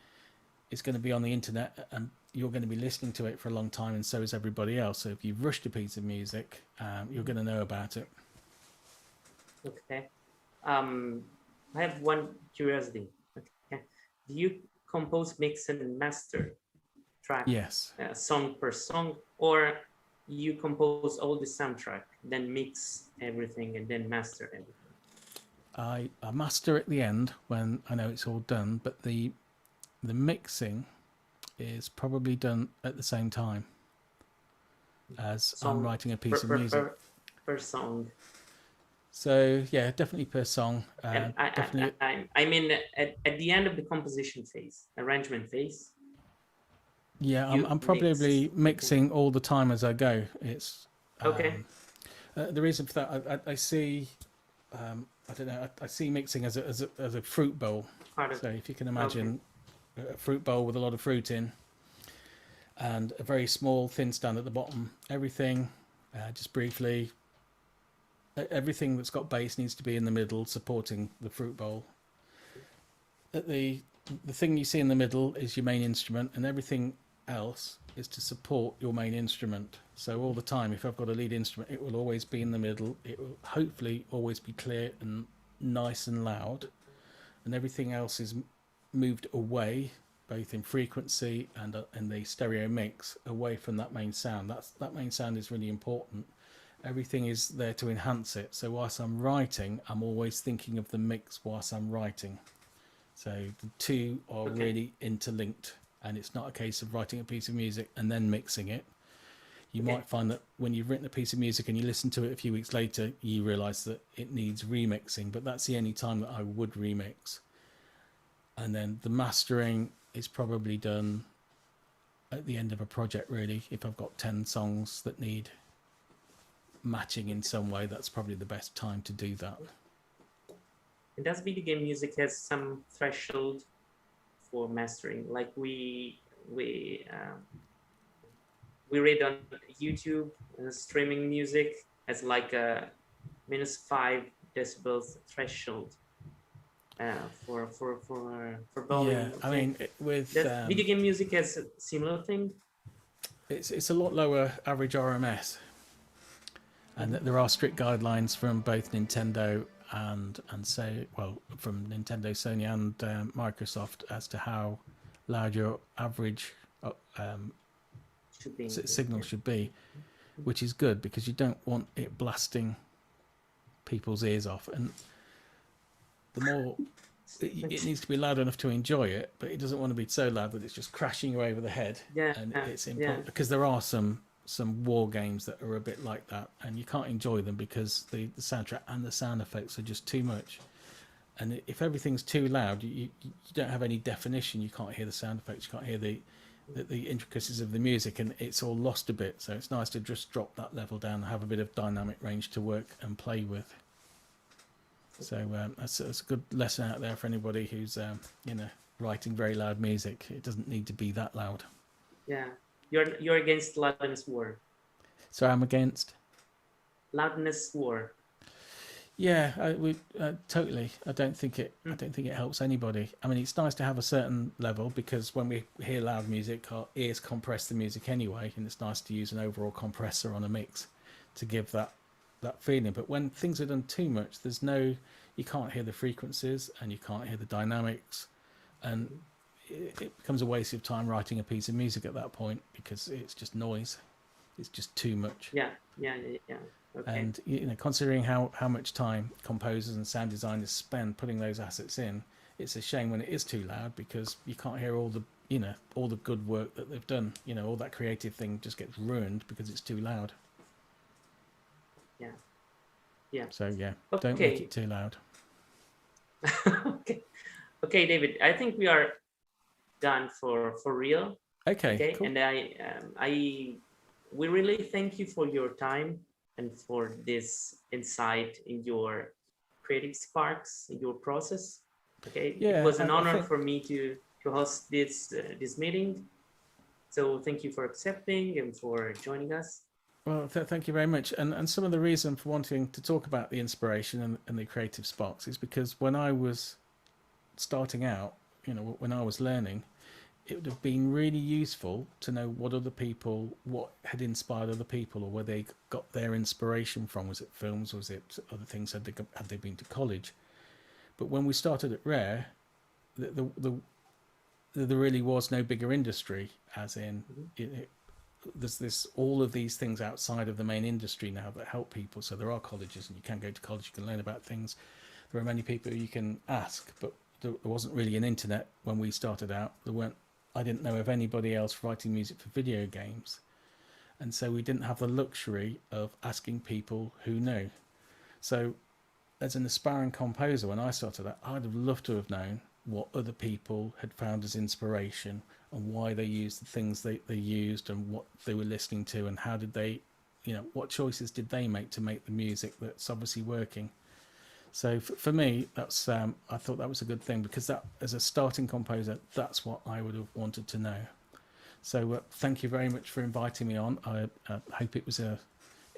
it's going to be on the internet and you're going to be listening to it for a long time, and so is everybody else. So if you've rushed a piece of music, you're going to know about it. Okay. I have one curiosity. Okay. Do you compose, mix, and master track? Yes. Song per song, or you compose all the soundtrack, then mix everything, and then master everything? I master at the end when I know it's all done, but the mixing is probably done at the same time as I'm writing a piece of music. Per song. So yeah, definitely per song. I mean, at the end of the composition phase, arrangement phase. Yeah, I'm probably mixing all the time as I go. It's okay. The reason for that, I see. I don't know. I see mixing as a fruit bowl. So if you can imagine a fruit bowl with a lot of fruit in, and a very small thin stand at the bottom. Everything, just briefly. Everything that's got bass needs to be in the middle, supporting the fruit bowl. The thing you see in the middle is your main instrument, and everything else is to support your main instrument. So all the time, if I've got a lead instrument, it will always be in the middle. It will hopefully always be clear and nice and loud, and everything else is moved away, both in frequency and in the stereo mix, away from that main sound. That main sound is really important. Everything is there to enhance it. So whilst I'm writing, I'm always thinking of the mix whilst I'm writing. So the two are really interlinked, and it's not a case of writing a piece of music and then mixing it. You might find that when you've written a piece of music and you listen to it a few weeks later, you realise that it needs remixing, but that's the only time that I would remix. And then the mastering is probably done at the end of a project, really. If I've got 10 songs that need matching in some way, that's probably the best time to do that. And does video game music has some threshold for mastering? Like we read on YouTube, streaming music as like a -5 decibels threshold. for volume. Yeah, I mean, with video game music has a similar thing. It's a lot lower average RMS, and there are strict guidelines from both Nintendo and from Nintendo, Sony, and Microsoft as to how loud your average signal should be, which is good because you don't want it blasting people's ears off. And the more it needs to be loud enough to enjoy it, but it doesn't want to be so loud that it's just crashing you over the head. And it's important because there are some war games that are a bit like that, and you can't enjoy them because the soundtrack and the sound effects are just too much. And if everything's too loud, you don't have any definition. You can't hear the sound effects. You can't hear the intricacies of the music, and it's all lost a bit. So it's nice to just drop that level down and have a bit of dynamic range to work and play with. So that's a good lesson out there for anybody who's writing very loud music. It doesn't need to be that loud. Yeah, you're against loudness war. So I'm against loudness war. Yeah, totally. I don't think it helps anybody. I mean, it's nice to have a certain level because when we hear loud music, our ears compress the music anyway, and it's nice to use an overall compressor on a mix to give that feeling. But when things are done too much, you can't hear the frequencies and you can't hear the dynamics, and it becomes a waste of time writing a piece of music at that point because it's just noise. It's just too much. Yeah. Okay. And considering how much time composers and sound designers spend putting those assets in, it's a shame when it is too loud because you can't hear all the good work that they've done. All that creative thing just gets ruined because it's too loud. Yeah. So okay. Don't make it too loud. Okay, David. I think we are done for real. Okay. Cool. And we really thank you for your time and for this insight in your creative sparks, in your process. Okay. Yeah, it was an honor for me to host this meeting. So thank you for accepting and for joining us. Well, thank you very much. And some of the reason for wanting to talk about the inspiration and the creative sparks is because when I was starting out, when I was learning, it would have been really useful to know what had inspired other people, or where they got their inspiration from. Was it films? Was it other things? Had they been to college? But when we started at Rare, there really was no bigger industry, as in there's all of these things outside of the main industry now that help people. So there are colleges, and you can go to college, you can learn about things. There are many people you can ask, but there wasn't really an internet when we started out. I didn't know of anybody else writing music for video games, and so we didn't have the luxury of asking people who knew. So as an aspiring composer, when I started out, I'd have loved to have known what other people had found as inspiration and why they used the things they used and what they were listening to, and how did they, what choices did they make to make the music that's obviously working. So for me, that's I thought that was a good thing, because that, as a starting composer, that's what I would have wanted to know. So thank you very much for inviting me on. I hope it was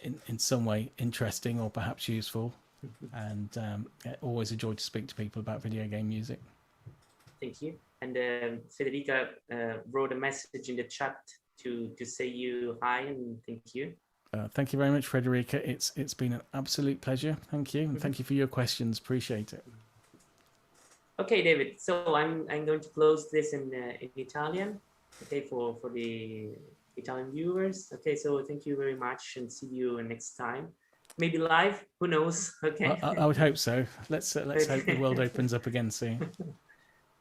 in some way interesting or perhaps useful, and always a joy to speak to people about video game music. Thank you. And Federica wrote a message in the chat to say you hi and thank you. Thank you very much, Federica. It's been an absolute pleasure. Thank you, and thank you for your questions. Appreciate it. Okay, David. So I'm going to close this in Italian. Okay, for the Italian viewers. Okay, so thank you very much, and see you next time. Maybe live. Who knows? Okay. I would hope so. Let's hope the world opens up again soon.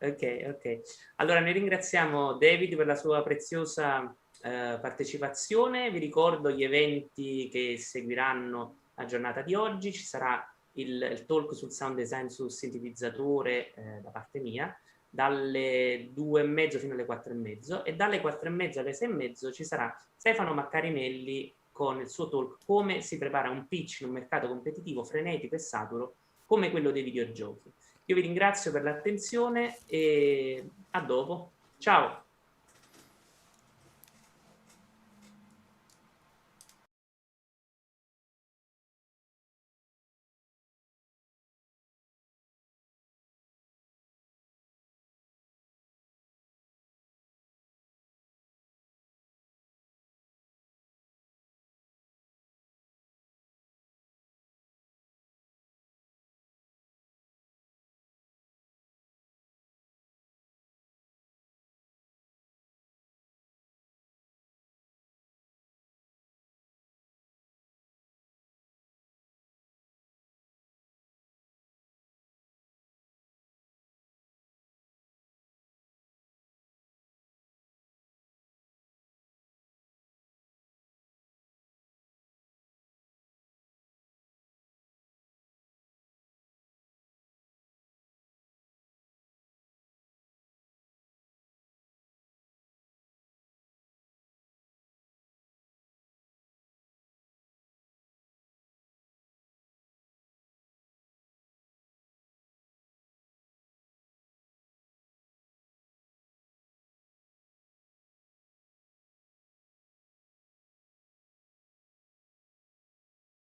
Ok. Allora noi ringraziamo David per la sua preziosa partecipazione. Vi ricordo gli eventi che seguiranno la giornata di oggi. Ci sarà il talk sul sound design sul sintetizzatore da parte mia, dalle 2:30 fino alle 4:30, e dalle 4:30 alle 6:30 ci sarà Stefano Maccarinelli con il suo talk come si prepara un pitch in un mercato competitivo frenetico e saturo come quello dei videogiochi. Io vi ringrazio per l'attenzione e a dopo. Ciao!